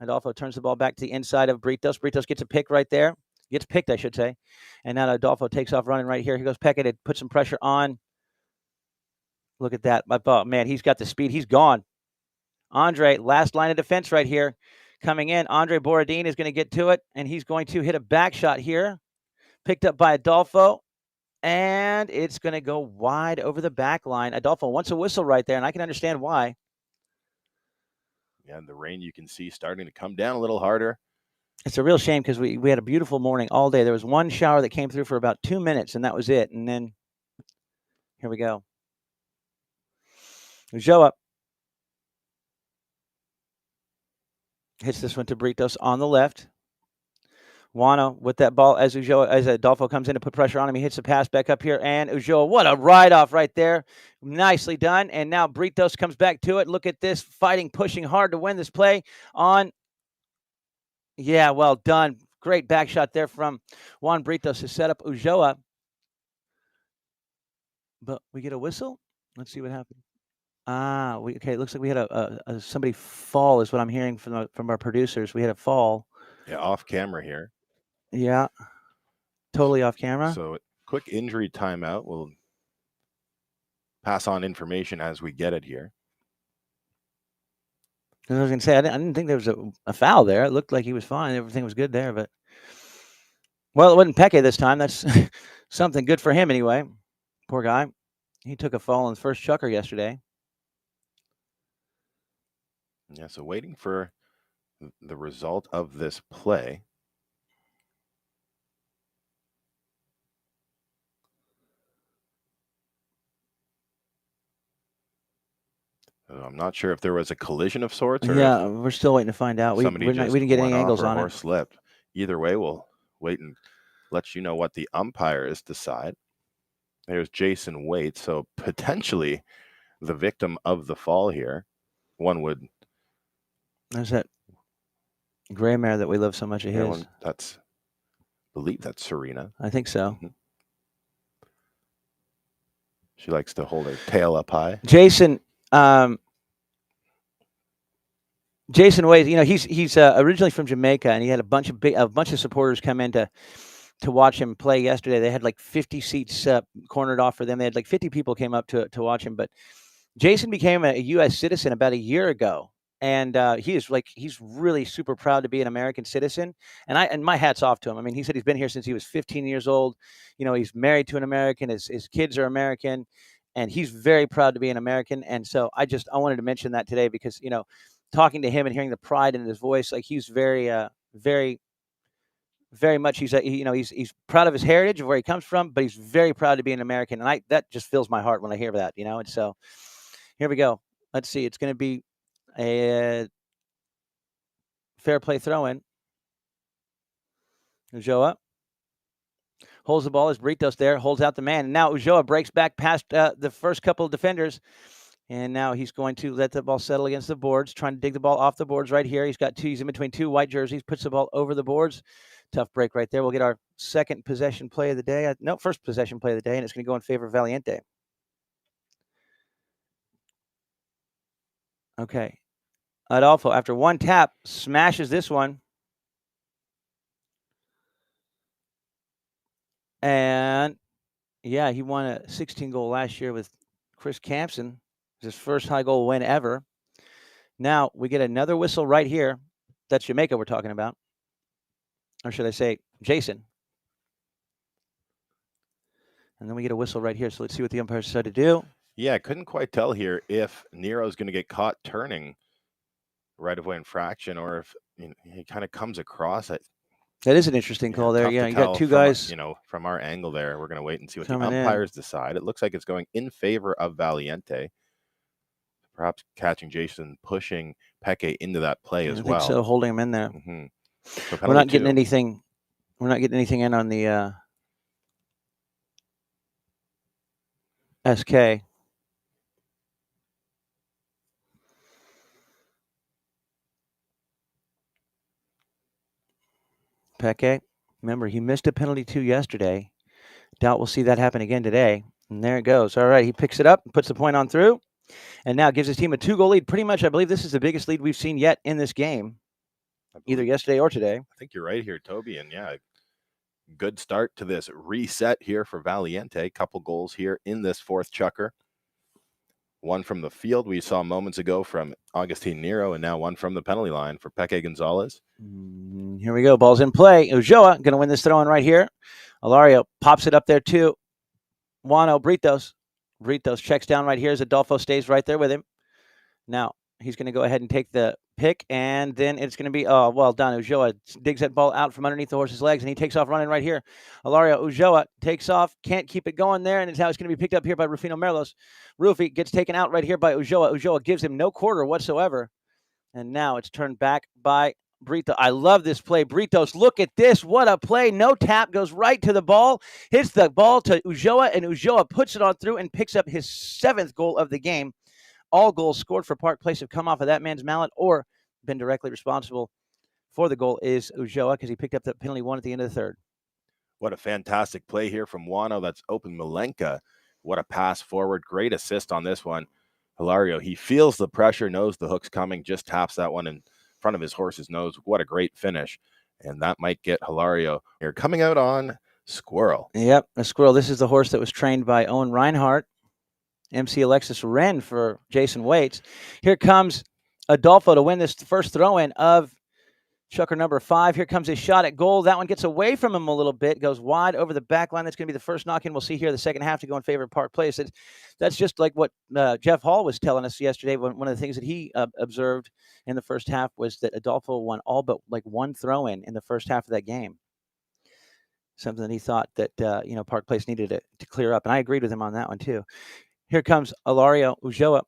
Adolfo turns the ball back to the inside of Britos. Britos gets a pick right there. Gets picked, I should say. And now Adolfo takes off running right here. Here goes Peke to put some pressure on. Look at that. Oh, man, he's got the speed. He's gone. Andre, last line of defense right here. Coming in, Andre Borodin is going to get to it, and he's going to hit a back shot here. Picked up by Adolfo, and it's going to go wide over the back line. Adolfo wants a whistle right there, and I can understand why. Yeah, the rain you can see starting to come down a little harder. It's a real shame because we had a beautiful morning all day. There was one shower that came through for about 2 minutes, and that was it. And then here we go. Ulloa hits this one to Britos on the left. Wano with that ball as Adolfo comes in to put pressure on him. He hits the pass back up here, and Ulloa, what a ride-off right there. Nicely done. And now Britos comes back to it. Look at this, fighting, pushing hard to win this play on. Yeah, well done. Great back shot there from Juan Britos to set up Ulloa. But we get a whistle? Let's see what happened. Okay. It looks like we had a somebody fall is what I'm hearing from our producers. We had a fall. Yeah, off camera here. Yeah, totally off camera. So quick injury timeout. We'll pass on information as we get it here. I was going to say, I didn't think there was a foul there. It looked like he was fine. Everything was good there. But, well, it wasn't Peke this time. That's something good for him anyway. Poor guy. He took a fall in his first chucker yesterday. Yeah, so waiting for the result of this play. I'm not sure if there was a collision of sorts. Or yeah, we're still waiting to find out. We didn't get any angles on it. Or slipped. Either way, we'll wait and let you know what the umpires decide. There's Jason Waite, so potentially the victim of the fall here. One would. There's that gray mare that we love so much of his. I believe that's Serena. I think so. Mm-hmm. She likes to hold her tail up high. Jason Waite, he's originally from Jamaica, and he had a bunch of supporters come in to watch him play yesterday. They had like 50 seats cornered off for them. They had like 50 people came up to watch him. But Jason became a U.S. citizen about a year ago, and he's really super proud to be an American citizen. And my hat's off to him. I mean, he said he's been here since he was 15 years old. He's married to an American. His kids are American, and he's very proud to be an American. And so I wanted to mention that today because talking to him and hearing the pride in his voice, like he's very, very, very much. He's proud of his heritage of where he comes from, but he's very proud to be an American, and that just fills my heart when I hear that. And so here we go. Let's see. It's going to be a fair play throw in. Ulloa holds the ball as Britos there holds out the man, and now Ulloa breaks back past the first couple of defenders. And now he's going to let the ball settle against the boards, trying to dig the ball off the boards right here. He's in between two white jerseys, puts the ball over the boards. Tough break right there. We'll get our second possession play of the day. First possession play of the day, and it's going to go in favor of Valiente. Okay. Adolfo, after one tap, smashes this one. And yeah, he won a 16 goal last year with Chris Campson. His first high goal win ever. Now we get another whistle right here. That's Jamaica we're talking about. Or should I say Jason? And then we get a whistle right here. So let's see what the umpires decide to do. Yeah, I couldn't quite tell here if Nero's going to get caught turning right-of-way infraction or if he kind of comes across it. That is an interesting call there. Yeah, you got two guys. From our angle there, we're going to wait and see what the coming in. umpires decide. It looks like it's going in favor of Valiente. Perhaps catching Jason, pushing Peke into that play as well. So holding him in there. Mm-hmm. So We're not getting anything. We're not getting anything in on the SK. Peke, remember, he missed a penalty too yesterday. Doubt we'll see that happen again today. And there it goes. All right, he picks it up, puts the point on through, and now gives his team a 2-goal lead. Pretty much, I believe this is the biggest lead we've seen yet in this game, either yesterday or today. I think you're right here, Toby. And yeah, good start to this reset here for Valiente. Couple goals here in this fourth chukker. One from the field we saw moments ago from Augustine Nero, and now one from the penalty line for Peke Gonzalez. Here we go. Ball's in play. Ulloa going to win this throw-in right here. Alario pops it up there too. Juano Britos. Britos checks down right here as Adolfo stays right there with him. Now, he's going to go ahead and take the pick, and then it's going to be, oh, well done. Ulloa digs that ball out from underneath the horse's legs, and he takes off running right here. Alario Ulloa takes off, can't keep it going there, and it's how it's going to be picked up here by Rufino Merlos. Rufy gets taken out right here by Ulloa. Ulloa gives him no quarter whatsoever, and now it's turned back by Brito. I love this play. Britos, look at this. What a play. No tap, goes right to the ball, hits the ball to Ulloa, and Ulloa puts it on through and picks up his 7th goal of the game. All goals scored for Park Place have come off of that man's mallet or been directly responsible for the goal is Ulloa because he picked up that penalty one at the end of the third. What a fantastic play here from Juano. That's open Malenka. What a pass forward. Great assist on this one. Hilario, he feels the pressure, knows the hook's coming, just taps that one in front of his horse's nose. What a great finish. And that might get Hilario here coming out on Squirrel. Yep, a Squirrel. This is the horse that was trained by Owen Reinhardt, MC Alexis Wren for Jason Waits. Here comes Adolfo to win this first throw-in of chukker number 5. Here comes his shot at goal. That one gets away from him a little bit, goes wide over the back line. That's going to be the first knock-in we'll see here the second half to go in favor of Park Place. That's just like what Jeff Hall was telling us yesterday. One of the things that he observed in the first half was that Adolfo won all but like one throw-in in the first half of that game. Something that he thought that Park Place needed to clear up, and I agreed with him on that one too. Here comes Alario Ulloa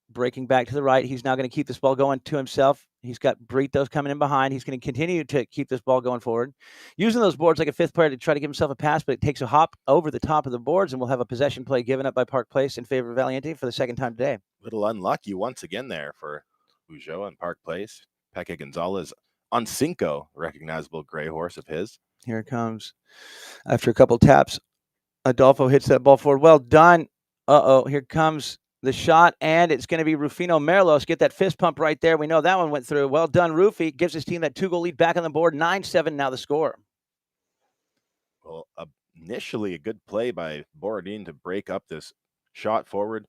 breaking back to the right. He's now going to keep this ball going to himself. He's got Britos coming in behind. He's going to continue to keep this ball going forward, using those boards like a fifth player to try to give himself a pass, but it takes a hop over the top of the boards, and we'll have a possession play given up by Park Place in favor of Valiente for the second time today. Little unlucky once again there for Ulloa and Park Place. Peke Gonzalez on Cinco, recognizable gray horse of his. Here it comes. After a couple taps, Adolfo hits that ball forward. Well done. Here comes the shot, and it's going to be Rufino Merlos. Get that fist pump right there. We know that one went through. Well done, Rufy. Gives his team that 2-goal lead back on the board. 9-7 now the score. Well, initially a good play by Borodin to break up this shot forward.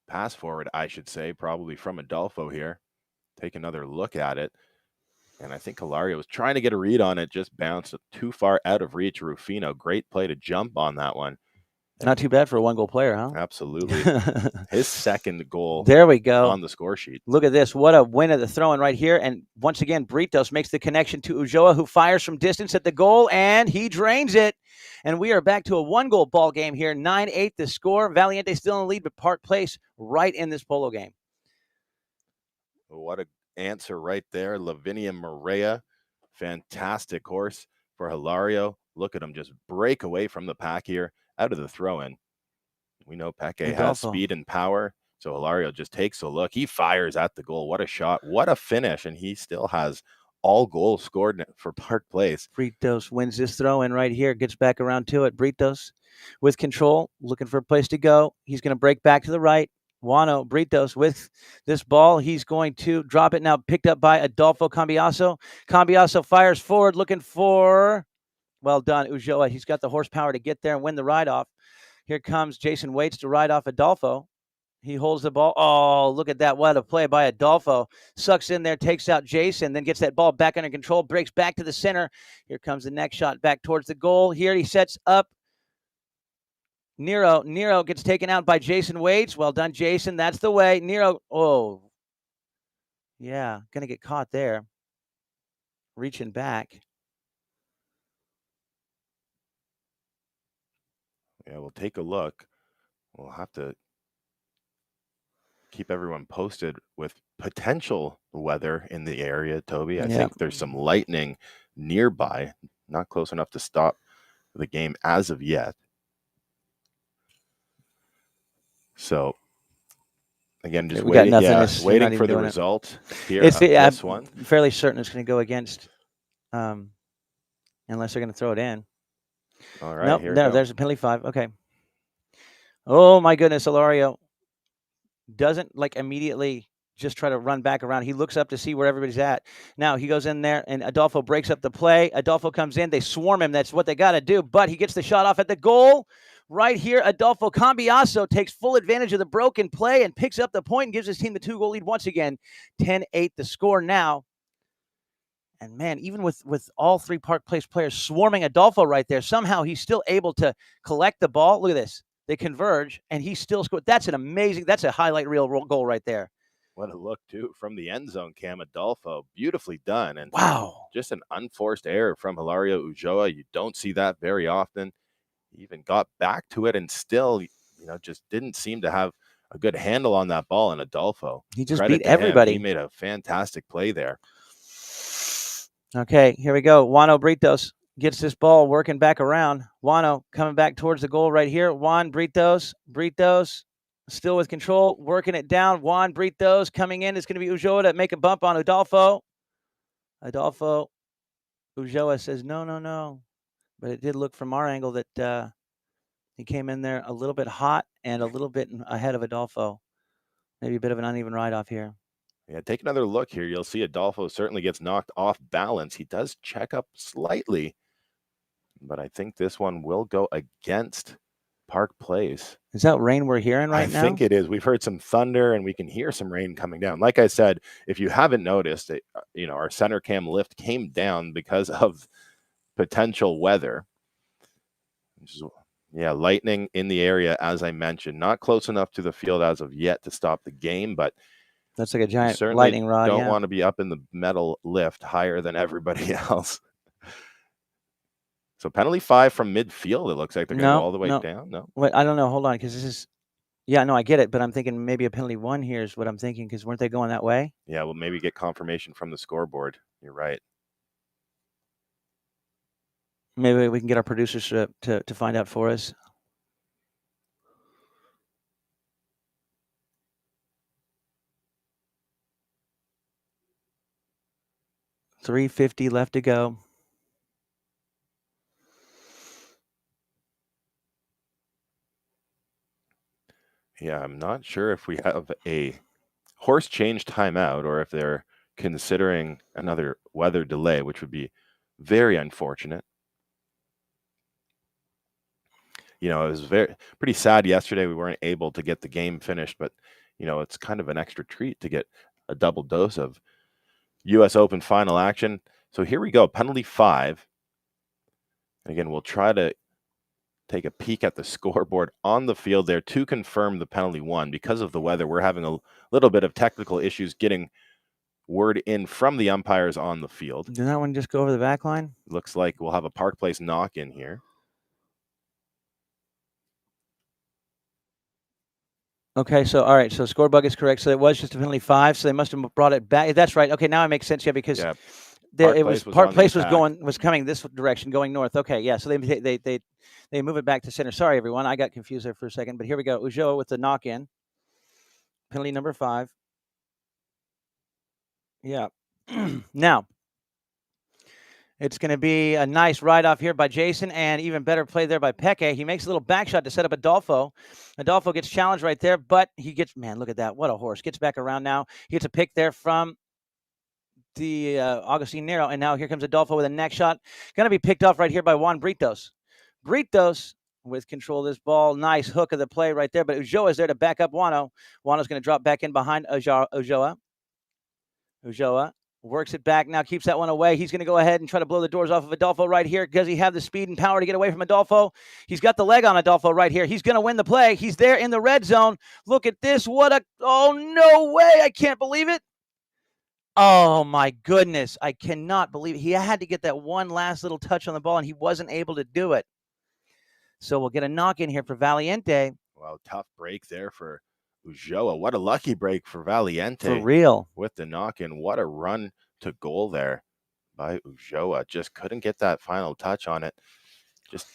Pass forward, I should say, probably from Adolfo here. Take another look at it. And I think Hilario was trying to get a read on it, just bounced too far out of reach. Rufino, great play to jump on that one. Not too bad for a 1-goal player, huh? Absolutely. His second goal. There we go. On the score sheet. Look at this. What a win of the throw-in right here. And once again, Britos makes the connection to Ulloa, who fires from distance at the goal, and he drains it. And we are back to a 1-goal ball game here. 9-8 the score. Valiente still in the lead, but Park Place right in this polo game. What a answer right there. Lavinia Morea. Fantastic horse for Hilario. Look at him just break away from the pack here. Out of the throw-in. We know Peke has speed and power, so Hilario just takes a look. He fires at the goal. What a shot. What a finish, and he still has all goals scored for Park Place. Britos wins this throw-in right here, gets back around to it. Britos with control, looking for a place to go. He's going to break back to the right. Juano Britos with this ball. He's going to drop it now, picked up by Adolfo Cambiaso. Cambiaso fires forward, looking for, well done, Ulloa. He's got the horsepower to get there and win the ride-off. Here comes Jason Waits to ride off Adolfo. He holds the ball. Oh, look at that. What a play by Adolfo. Sucks in there, takes out Jason, then gets that ball back under control, breaks back to the center. Here comes the next shot back towards the goal. Here he sets up Nero. Nero gets taken out by Jason Waits. Well done, Jason. That's the way. Nero, oh, yeah, going to get caught there. Reaching back. Yeah, we'll take a look. We'll have to keep everyone posted with potential weather in the area, Toby. I think there's some lightning nearby, not close enough to stop the game as of yet. So, again, just waiting, waiting for the result here. It's this one. Fairly certain it's going to go against, unless they're going to throw it in. All right, nope, there's a penalty 5. Okay. Oh my goodness, Ilario doesn't like immediately just try to run back around. He looks up to see where everybody's at. Now he goes in there and Adolfo breaks up the play. Adolfo comes in. They swarm him. That's what they got to do. But he gets the shot off at the goal. Right here, Adolfo Cambiaso takes full advantage of the broken play and picks up the point and gives his team the 2-goal lead once again. 10-8 the score now. And man, even with all 3 Park Place players swarming Adolfo right there, somehow he's still able to collect the ball. Look at this. They converge, and he still scored. That's a highlight reel goal right there. What a look, too, from the end zone, Cam Adolfo. Beautifully done. And wow, just an unforced error from Hilario Ulloa. You don't see that very often. He even got back to it and still, just didn't seem to have a good handle on that ball. And Adolfo, he just beat everybody. He made a fantastic play there. Okay, here we go. Juano Britos gets this ball working back around. Juano coming back towards the goal right here. Juan Britos still with control, working it down. Juan Britos coming in. It's going to be Ulloa to make a bump on Adolfo. Ulloa says, no. But it did look from our angle that he came in there a little bit hot and a little bit ahead of Adolfo. Maybe a bit of an uneven ride-off here. Yeah, take another look here. You'll see Adolfo certainly gets knocked off balance. He does check up slightly, but I think this one will go against Park Place. Is that rain we're hearing right now? I think it is. We've heard some thunder and we can hear some rain coming down. Like I said, if you haven't noticed, our center cam lift came down because of potential weather. Lightning in the area, as I mentioned. Not close enough to the field as of yet to stop the game, but that's like a giant lightning rod. Don't want to be up in the metal lift higher than everybody else. So penalty 5 from midfield. It looks like they're going to go all the way down. No, wait, I don't know. Hold on, because this is. Yeah, no, I get it, but I'm thinking maybe a penalty 1 here is what I'm thinking, because weren't they going that way? Yeah, well, maybe get confirmation from the scoreboard. You're right. Maybe we can get our producers to find out for us. $3:50 left to go. Yeah, I'm not sure if we have a horse change timeout or if they're considering another weather delay, which would be very unfortunate. It was pretty sad yesterday. We weren't able to get the game finished, but, it's kind of an extra treat to get a double dose of U.S. Open final action. So here we go, penalty 5. Again, we'll try to take a peek at the scoreboard on the field there to confirm the penalty 1. Because of the weather, we're having a little bit of technical issues getting word in from the umpires on the field. Did that one just go over the back line? Looks like we'll have a Park Place knock in here. Okay, so all right, so score bug is correct. So it was just a penalty 5, so they must have brought it back. That's right. Okay, now it makes sense, because Park Place was coming this direction, going north. Okay, yeah. So they move it back to center. Sorry, everyone, I got confused there for a second, but here we go. Ulloa with the knock in, penalty number 5. Yeah. Now, It's going to be a nice ride off here by Jason, and even better play there by Peke. He makes a little back shot to set up Adolfo. Adolfo gets challenged right there, but he gets, man, look at that. What a horse. Gets back around now. He gets a pick there from the Augustine Nero, and now here comes Adolfo with a neck shot. Going to be picked off right here by Juan Britos. Britos with control of this ball. Nice hook of the play right there, but Ulloa is there to back up Wano. Wano's going to drop back in behind Ulloa. Ulloa works it back now, keeps that one away. He's going to go ahead and try to blow the doors off of Adolfo right here. Does he have the speed and power to get away from Adolfo? He's got the leg on Adolfo right here. He's going to win the play. He's there in the red zone. Look at this. Oh, no way. I can't believe it. Oh, my goodness. I cannot believe it. He had to get that one last little touch on the ball, and he wasn't able to do it. So we'll get a knock in here for Valiente. Wow, tough break there for Ulloa. What a lucky break for Valiente. For real. With the knock-in. What a run to goal there by Ulloa. Just couldn't get that final touch on it. Just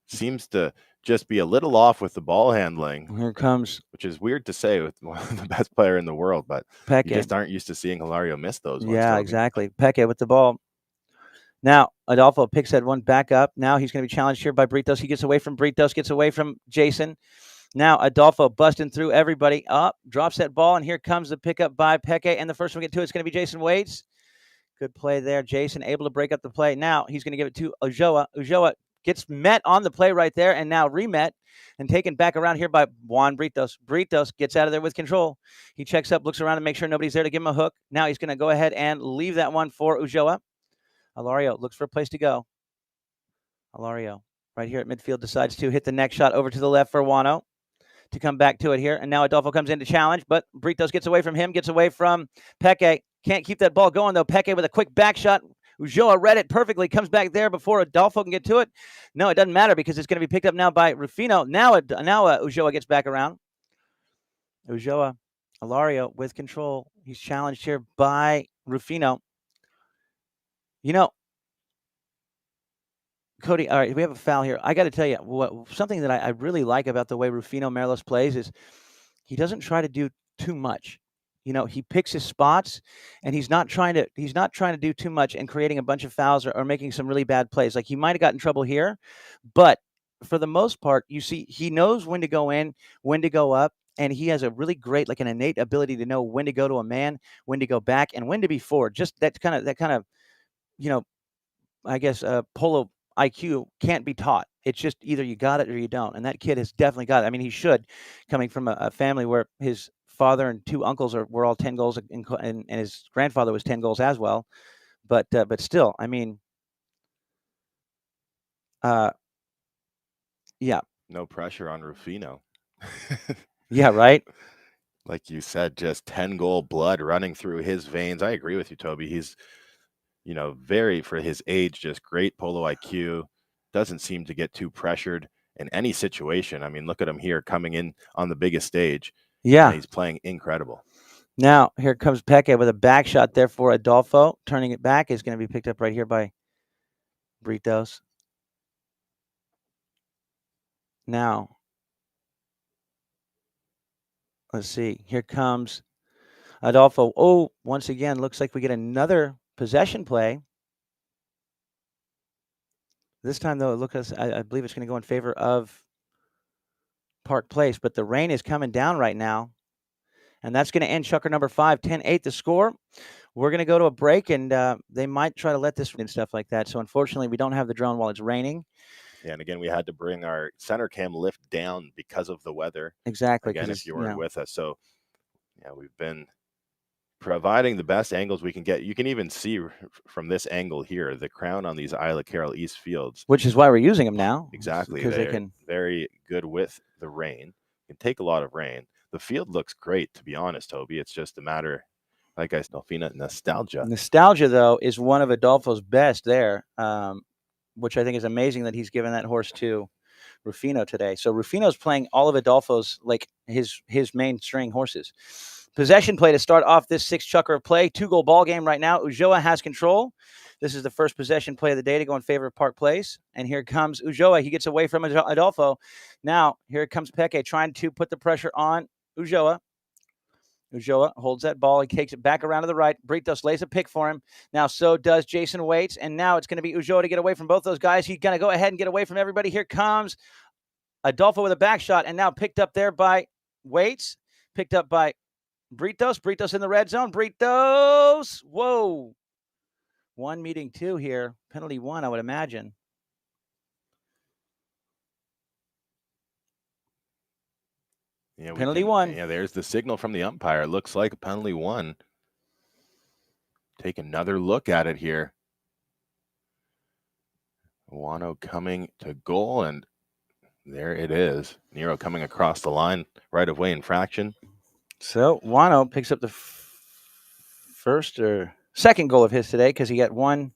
seems to just be a little off with the ball handling. Here comes. Which is weird to say with one of the best player in the world, but Peke. you just aren't used to seeing Hilario miss those ones. Yeah, exactly. Peke with the ball. Now, Adolfo picks that one back up. Now he's going to be challenged here by Britos. He gets away from Britos, gets away from Jason. Now Adolfo busting through everybody up, drops that ball, and here comes the pickup by Peke. And the first one we get to it's going to be Jason Waits. Good play there. Jason able to break up the play. Now he's going to give it to Ulloa. Ulloa gets met on the play right there and now remet and taken back around here by Juan Britos. Britos gets out of there with control. He checks up, looks around to make sure nobody's there to give him a hook. Now he's going to go ahead and leave that one for Ulloa. Hilario looks for a place to go. Hilario right here at midfield decides to hit the next shot over to the left for Wano to come back to it here. And now Adolfo comes in to challenge, but Britos gets away from him, gets away from Peke. Can't keep that ball going, though. Peke with a quick back shot. Ulloa read it perfectly, comes back there before Adolfo can get to it. No, it doesn't matter because it's going to be picked up now by Rufino. Now Ulloa gets back around. Ulloa, Hilario with control. He's challenged here by Rufino. You know, Cody, all right, we have a foul here. I got to tell you, something that I really like about the way Rufino Merlos plays is he doesn't try to do too much. You know, he picks his spots, and he's not trying to do too much and creating a bunch of fouls or making some really bad plays. Like he might have gotten in trouble here, but for the most part, you see, he knows when to go in, when to go up, and he has a really great, like an innate ability to know when to go to a man, when to go back, and when to be forward. Just that kind of. You know, I guess Polo IQ can't be taught. It's just either you got it or you don't. And that kid has definitely got it. I mean, he should, coming from a family where his father and two uncles were all 10 goals, and his grandfather was 10 goals as well. But still, I mean, yeah. No pressure on Rufino. Yeah, right. Like you said, just 10-goal blood running through his veins. I agree with you, Toby. He's, you know, very, for his age, just great polo IQ. Doesn't seem to get too pressured in any situation. I mean, look at him here coming in on the biggest stage. Yeah. He's playing incredible. Now, here comes Peke with a back shot there for Adolfo. Turning it back is going to be picked up right here by Britos. Now, let's see. Here comes Adolfo. Oh, once again, looks like we get another possession play. This time, though, I believe it's going to go in favor of Park Place, but the rain is coming down right now, and that's going to end Chucker number 5, 10-8 the score. We're going to go to a break, and they might try to let this and stuff like that. So, unfortunately, we don't have the drone while it's raining. Yeah, and again, we had to bring our center cam lift down because of the weather. Exactly. Again, if you weren't with us. So, yeah, we've been providing the best angles we can get. You can even see from this angle here the crown on these Isla Carroll East fields, which is why we're using them now. Exactly, because they can very good with the rain. Can take a lot of rain. The field looks great, to be honest, Toby. It's just a matter, like I said, Delfina, nostalgia. Nostalgia, though, is one of Adolfo's best there, which I think is amazing that he's given that horse to Rufino today. So Rufino's playing all of Adolfo's, like his main string horses. Possession play to start off this 6 Chucker of play. 2-goal ball game right now. Ulloa has control. This is the first possession play of the day to go in favor of Park Place. And here comes Ulloa. He gets away from Adolfo. Now, here comes Peke trying to put the pressure on Ulloa. Ulloa holds that ball. He takes it back around to the right. Britos lays a pick for him. Now so does Jason Waits. And now it's going to be Ulloa to get away from both those guys. He's going to go ahead and get away from everybody. Here comes Adolfo with a back shot, and now picked up there by Waits. Picked up by Britos. Britos in the red zone. Britos. Whoa. 1 meeting 2 here. Penalty 1, I would imagine. Yeah, penalty 1. Yeah, there's the signal from the umpire. It looks like a penalty 1. Take another look at it here. Wano coming to goal, and there it is. Nero coming across the line, right of way infraction. So Wano picks up the first or second goal of his today because he got one.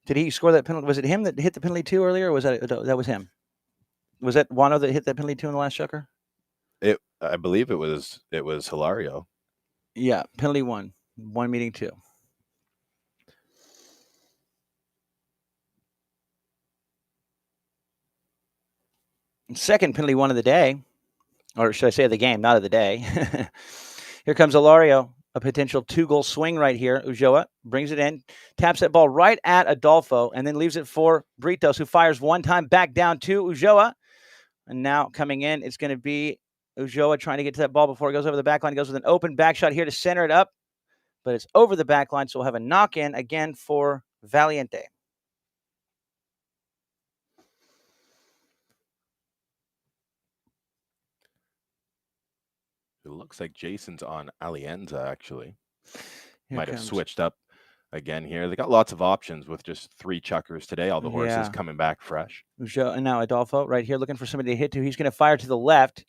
Did he score that penalty? Was it him that hit the penalty 2 earlier, or was that was him? Was that Wano that hit that penalty 2 in the last chucker? I believe it was Hilario. Yeah, penalty 1. 1 meeting 2. Second penalty 1 of the day, or should I say of the game, not of the day. Here comes Hilario, a potential 2-goal swing right here. Ulloa brings it in, taps that ball right at Adolfo, and then leaves it for Britos, who fires one time back down to Ulloa. And now coming in, it's going to be Ulloa trying to get to that ball before it goes over the back line. He goes with an open back shot here to center it up, but it's over the back line, so we'll have a knock-in again for Valiente. It looks like Jason's on Alianza, actually. Here Might have comes- switched up again here. They got lots of options with just 3 chuckers today. All the horses Yeah. coming back fresh. Ulloa, and now Adolfo right here looking for somebody to hit to. He's going to fire to the left,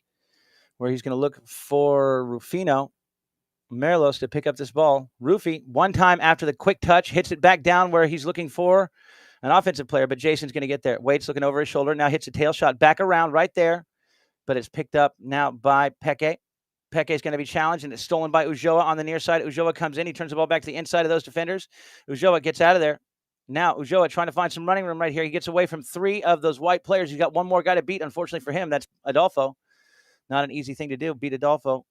where he's going to look for Rufino Merlos to pick up this ball. Rufy, one time after the quick touch, hits it back down where he's looking for an offensive player, but Jason's going to get there. Waits looking over his shoulder, now hits a tail shot back around right there, but it's picked up now by Peke. Peke's going to be challenged, and it's stolen by Ulloa on the near side. Ulloa comes in. He turns the ball back to the inside of those defenders. Ulloa gets out of there. Now Ulloa trying to find some running room right here. He gets away from 3 of those white players. He's got one more guy to beat. Unfortunately for him, that's Adolfo. Not an easy thing to do, beat Adolfo.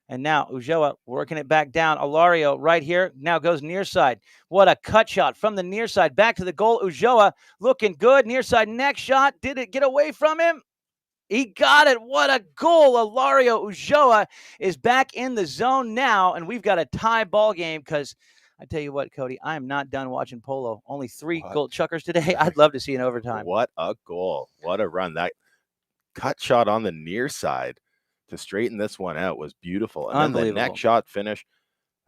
And now Ulloa working it back down. Hilario right here now goes near side. What a cut shot from the near side back to the goal. Ulloa looking good. Near side next shot. Did it get away from him? He got it. What a goal. Hilario Ulloa is back in the zone now, and we've got a tie ball game because I tell you what, Cody, I am not done watching Polo. Only 3 goal chuckers today. I'd love to see an overtime. What a goal. What a run. That cut shot on the near side to straighten this one out was beautiful. And then the next shot finish,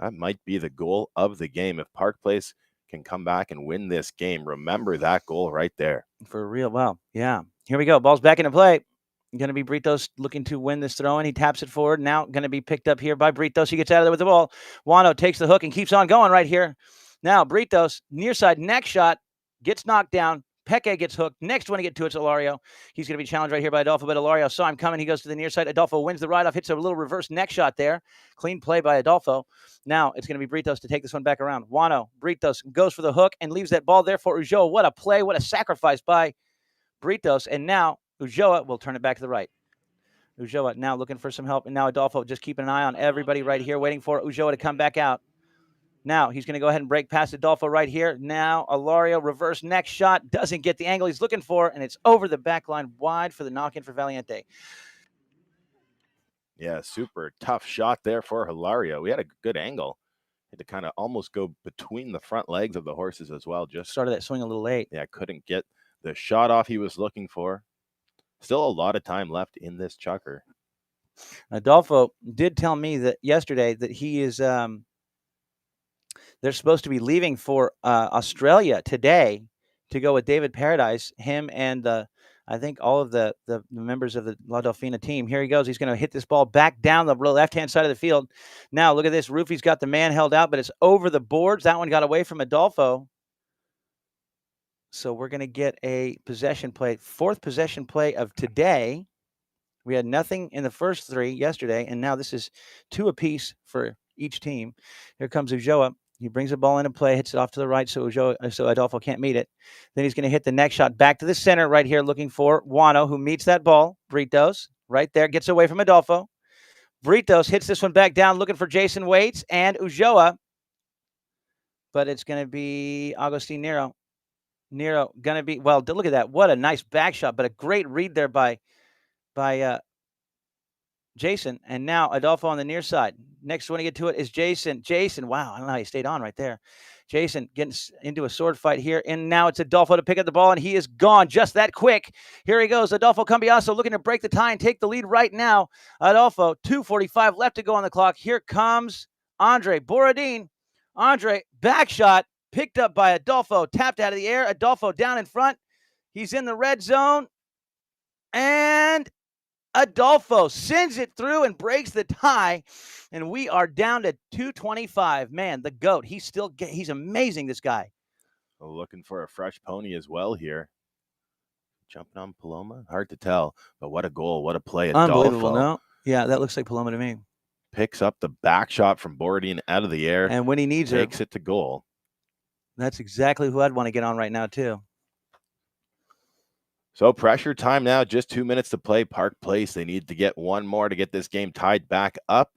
that might be the goal of the game. If Park Place can come back and win this game, remember that goal right there. For real. Well, yeah. Here we go. Ball's back into play. Going to be Britos looking to win this throw, and he taps it forward. Now going to be picked up here by Britos. He gets out of there with the ball. Wano takes the hook and keeps on going right here. Now Britos, near side, next shot, gets knocked down. Peke gets hooked. Next one to get to it's Hilario. He's going to be challenged right here by Adolfo, but Hilario saw him coming. He goes to the near side. Adolfo wins the ride off, hits a little reverse neck shot there. Clean play by Adolfo. Now it's going to be Britos to take this one back around. Wano, Britos goes for the hook and leaves that ball there for Ulloa. What a play. What a sacrifice by Britos. And now Ulloa will turn it back to the right. Ulloa now looking for some help. And now Adolfo just keeping an eye on everybody right here, waiting for Ulloa to come back out. Now he's going to go ahead and break past Adolfo right here. Now Hilario, reverse next shot. Doesn't get the angle he's looking for, and it's over the back line wide for the knock-in for Valiente. Yeah, super tough shot there for Hilario. We had a good angle. Had to kind of almost go between the front legs of the horses as well. Just started that swing a little late. Yeah, couldn't get the shot off he was looking for. Still a lot of time left in this chucker. Adolfo did tell me that yesterday that he is they're supposed to be leaving for Australia today to go with David Paradise, him and I think all of the members of the La Delfina team. Here he goes. He's going to hit this ball back down the left-hand side of the field. Now look at this. Rufy's got the man held out, but it's over the boards. That one got away from Adolfo. So we're going to get a possession play, 4th possession play of today. We had nothing in the first 3 yesterday, and now this is 2 apiece for each team. Here comes Ulloa. He brings the ball into play, hits it off to the right, so Adolfo can't meet it. Then he's going to hit the next shot back to the center right here, looking for Wano, who meets that ball. Britos right there, gets away from Adolfo. Britos hits this one back down, looking for Jason Waits and Ulloa. But it's going to be Agustin Nero. Nero going to be, well, look at that. What a nice back shot, but a great read there by Jason. And now Adolfo on the near side. Next one to get to it is Jason. Jason, wow, I don't know how he stayed on right there. Jason getting into a sword fight here. And now it's Adolfo to pick up the ball, and he is gone just that quick. Here he goes. Adolfo Cambiaso looking to break the tie and take the lead right now. Adolfo, 2:45 left to go on the clock. Here comes Andre Borodin. Andre, back shot, picked up by Adolfo, tapped out of the air. Adolfo down in front. He's in the red zone. And Adolfo sends it through and breaks the tie, and we are down to 225. Man, the GOAT. He's amazing, this guy. Looking for a fresh pony as well here. Jumping on Paloma? Hard to tell, but what a goal. What a play. Unbelievable, Adolfo no? Yeah, that looks like Paloma to me. picks up the back shot from Borodin out of the air. And when he needs takes it to goal. That's exactly who I'd want to get on right now, too. So pressure time now, just 2 minutes to play. Park Place, they need to get one more to get this game tied back up.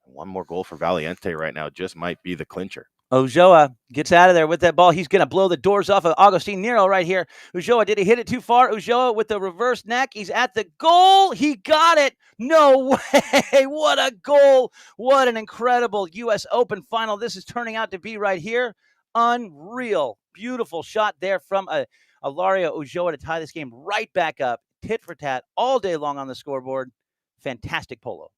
One more goal for Valiente right now just might be the clincher. Ulloa gets out of there with that ball. He's going to blow the doors off of Agustin Nero right here. Ulloa, did he hit it too far? Ulloa with the reverse neck. He's at the goal. He got it. No way. What a goal. What an incredible U.S. Open final this is turning out to be right here. Unreal. Beautiful shot there from Ilario Ulloa to tie this game right back up. Tit for tat all day long on the scoreboard. Fantastic polo.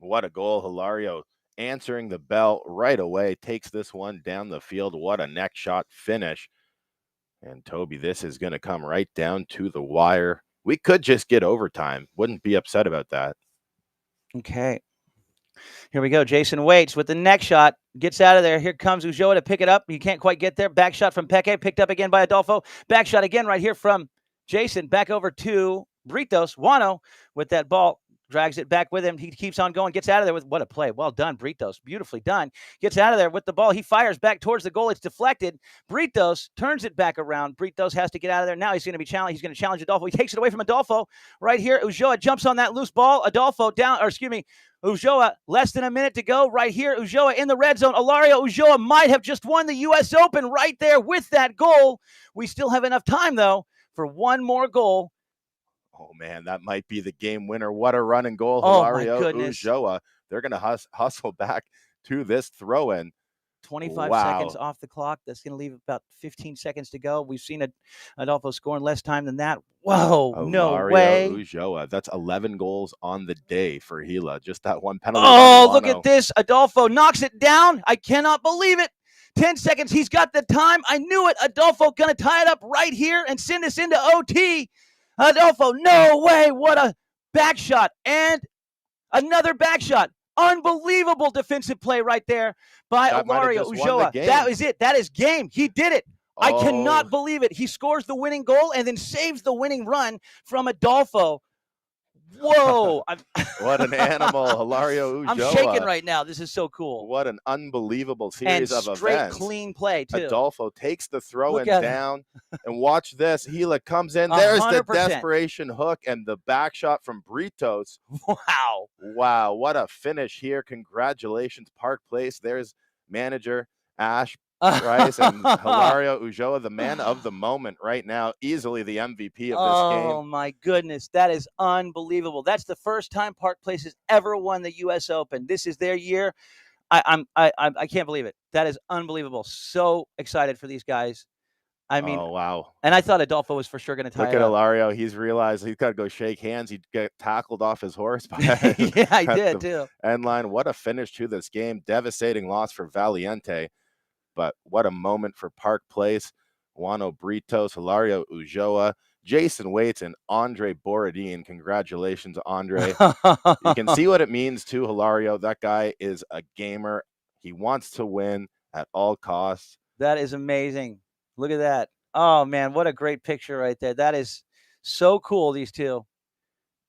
What a goal. Hilario answering the bell right away, takes this one down the field. What a neck shot finish. And Toby, this is going to come right down to the wire. We could just get overtime. Wouldn't be upset about that. Okay. Here we go. Jason Waits with the neck shot. Gets out of there. Here comes Ulloa to pick it up. He can't quite get there. Back shot from Peke. Picked up again by Adolfo. Back shot again right here from Jason. Back over to Britos. Wano with that ball. Drags it back with him. He keeps on going. Gets out of there with what a play. Well done, Britos. Beautifully done. Gets out of there with the ball. He fires back towards the goal. It's deflected. Britos turns it back around. Britos has to get out of there. Now he's going to be challenged. He's going to challenge Adolfo. He takes it away from Adolfo. Right here, Ulloa jumps on that loose ball. Adolfo down, or excuse me, Ulloa, less than a minute to go. Right here, Ulloa in the red zone. Ilario Ulloa might have just won the U.S. Open right there with that goal. We still have enough time, though, for one more goal. Oh, man, that might be the game winner. What a run and goal, Oh, Hilario my goodness. Ulloa. They're going to hustle back to this throw-in. 25 seconds off the clock. That's going to leave about 15 seconds to go. We've seen Adolfo score in less time than that. Whoa, no way. Ulloa. That's 11 goals on the day for Gila. Just that one penalty. Oh, look at this. Adolfo knocks it down. I cannot believe it. 10 seconds. He's got the time. I knew it. Adolfo going to tie it up right here and send us into OT. Adolfo, no way. What a back shot. And another back shot. Unbelievable defensive play right there by Ilario Ulloa. That is it. That is game. He did it. Oh. I cannot believe it. He scores the winning goal and then saves the winning run from Adolfo. Whoa. What an animal, Hilario Ulloa. I'm shaking right now. This is so cool. What an unbelievable series of events. And straight, clean play, too. Adolfo takes the throw-in down. And watch this. Gila comes in. There's 100%. The desperation hook and the back shot from Britos. Wow. Wow. What a finish here. Congratulations, Park Place. There's manager Ash Price and Hilario Ulloa, the man of the moment right now, easily the MVP of this game. Oh my goodness, that is unbelievable. That's the first time Park Place has ever won the U.S. Open. This is their year. I can't believe it. That is unbelievable. So excited for these guys. I mean, oh wow! And I thought Adolfo was for sure going to tie it up. Look at Hilario. He's realized he's got to go shake hands. He'd get tackled off his horse. Yeah, I did too. End line. What a finish to this game. Devastating loss for Valiente. But what a moment for Park Place. Wano Britos, Hilario Ulloa, Jason Waits, and Andre Borodin. Congratulations, Andre. You can see what it means to Hilario. That guy is a gamer. He wants to win at all costs. That is amazing. Look at that. Oh, man, what a great picture right there. That is so cool, these two.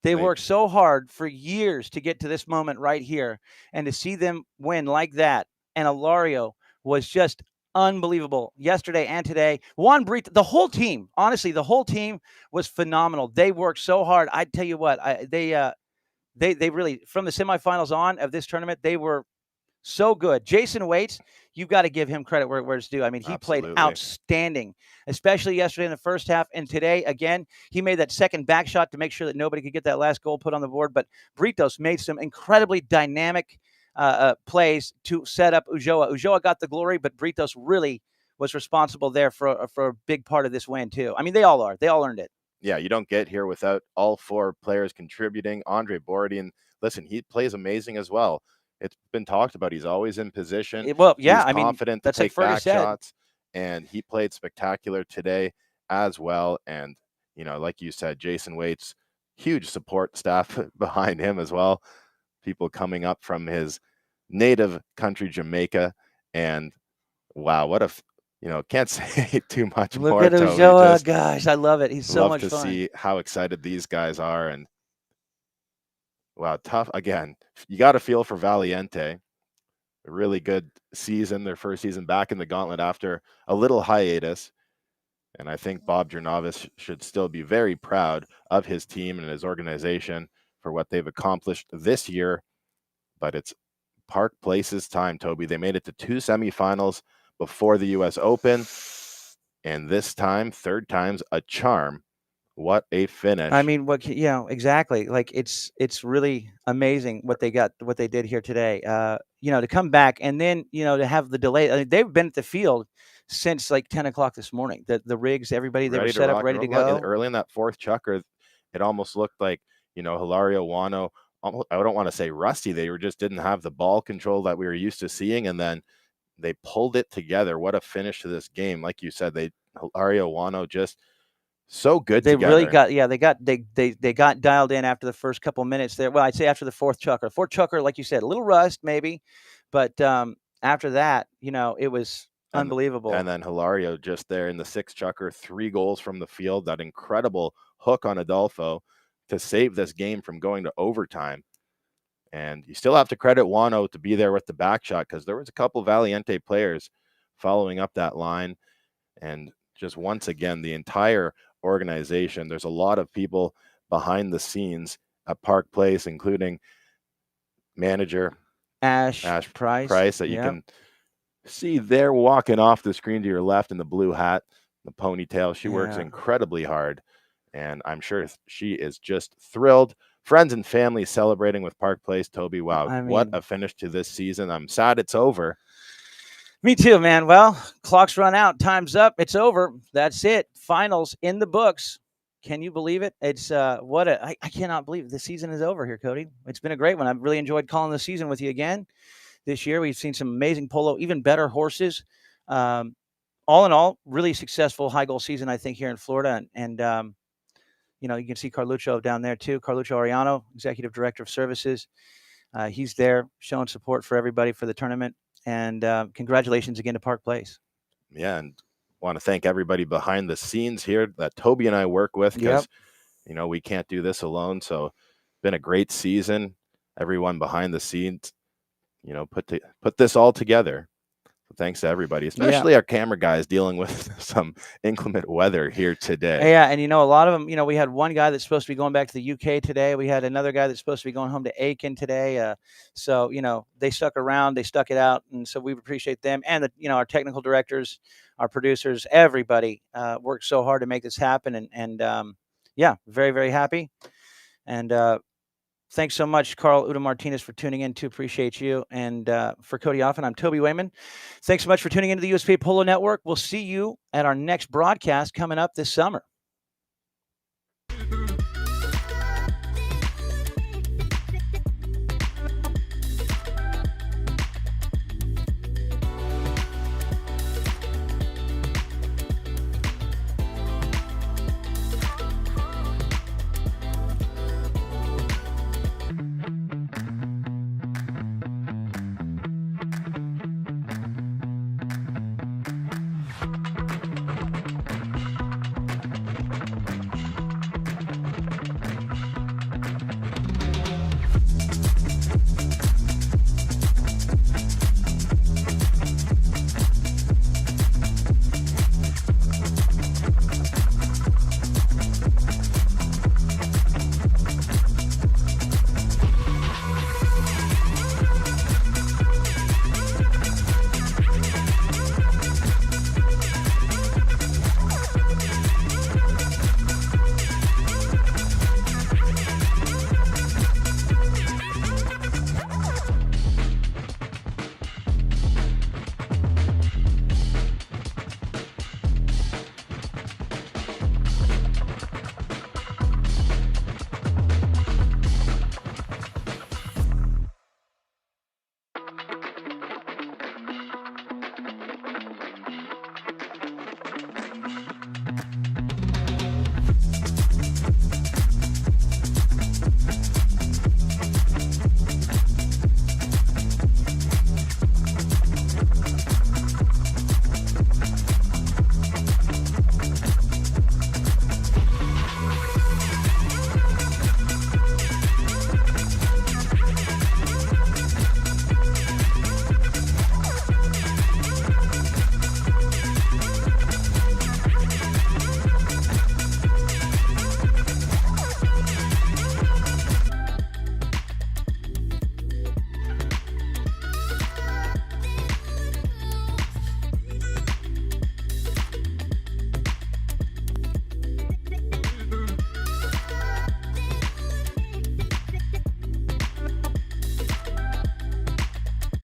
They worked so hard for years to get to this moment right here. And to see them win like that, and Hilario was just unbelievable yesterday and today. The whole team, honestly, the whole team was phenomenal. They worked so hard. I tell you what, they they really, from the semifinals on of this tournament, they were so good. Jason Waits, you've got to give him credit where it's due. I mean, he played Absolutely. outstanding, especially yesterday in the first half. And today, again, he made that second back shot to make sure that nobody could get that last goal put on the board. But Britos made some incredibly dynamic plays to set up Ulloa. Ulloa got the glory, but Britos really was responsible there for a big part of this win, too. I mean, they all are. They all earned it. Yeah, you don't get here without all 4 players contributing. Andre Bordian, listen, he plays amazing as well. It's been talked about. He's always in position. Well, yeah, He's I mean, confident to that's like take Fergus back said. shots, and he played spectacular today as well. And, like you said, Jason Waits, huge support staff behind him as well. People coming up from his native country, Jamaica. And wow, what a can't say too much Look more. at Toby. Ulloa, Just guys. I love it. He's so love much to fun. see how excited these guys are. And wow, tough again. You got to feel for Valiente. A really good season, their first season back in the gauntlet after a little hiatus. And I think Bob Jernovis should still be very proud of his team and his organization for what they've accomplished this year. But it's Park Place's time, Toby. They made it to 2 semifinals before the U.S. Open. And this time, third time's a charm. What a finish. I mean, exactly. Like it's really amazing what they did here today. To come back and then, to have the delay. I mean, they've been at the field since like 10 o'clock this morning. The rigs, everybody, they were set up, ready to go. Early in that 4th chukker, it almost looked like, Hilario Wano, I don't want to say rusty. They just didn't have the ball control that we were used to seeing. And then they pulled it together. What a finish to this game. Like you said, Hilario Wano just so good they together. Really they got dialed in after the first couple minutes there. Well, I'd say after the 4th chukker. 4th chukker, like you said, a little rust maybe, but after that, it was unbelievable. And then Hilario just there in the 6th chukker, 3 goals from the field, that incredible hook on Adolfo to save this game from going to overtime. And you still have to credit Wano to be there with the back shot, because there was a couple Valiente players following up that line. And just once again, the entire organization, there's a lot of people behind the scenes at Park Place, including manager Ash Price that you can see there walking off the screen to your left in the blue hat, the ponytail. She works incredibly hard, and I'm sure she is just thrilled. Friends and family celebrating with Park Place. Toby, wow, what a finish to this season. I'm sad it's over. Me too, man. Well, clock's run out. Time's up. It's over. That's it. Finals in the books. Can you believe it? It's I cannot believe the season is over here, Cody. It's been a great one. I've really enjoyed calling the season with you again this year. We've seen some amazing polo, even better horses. All in all, really successful high goal season, I think, here in Florida. And you can see Carluccio down there too. Carluccio Ariano, Executive Director of Services. He's there showing support for everybody for the tournament. And congratulations again to Park Place. Yeah, and want to thank everybody behind the scenes here that Toby and I work with, because we can't do this alone. So been a great season. Everyone behind the scenes, put this all together. So thanks to everybody, especially our camera guys dealing with some inclement weather here today. Yeah, and a lot of them, we had one guy that's supposed to be going back to the UK today. We had another guy that's supposed to be going home to Aiken today. So, they stuck around, they stuck it out, and so we appreciate them. And our technical directors, our producers, everybody worked so hard to make this happen. And very, very happy. And thanks so much, Carl Uda Martinez, for tuning in. Appreciate you. And for Cody Offen, I'm Toby Wayman. Thanks so much for tuning into the USPA Polo Network. We'll see you at our next broadcast coming up this summer.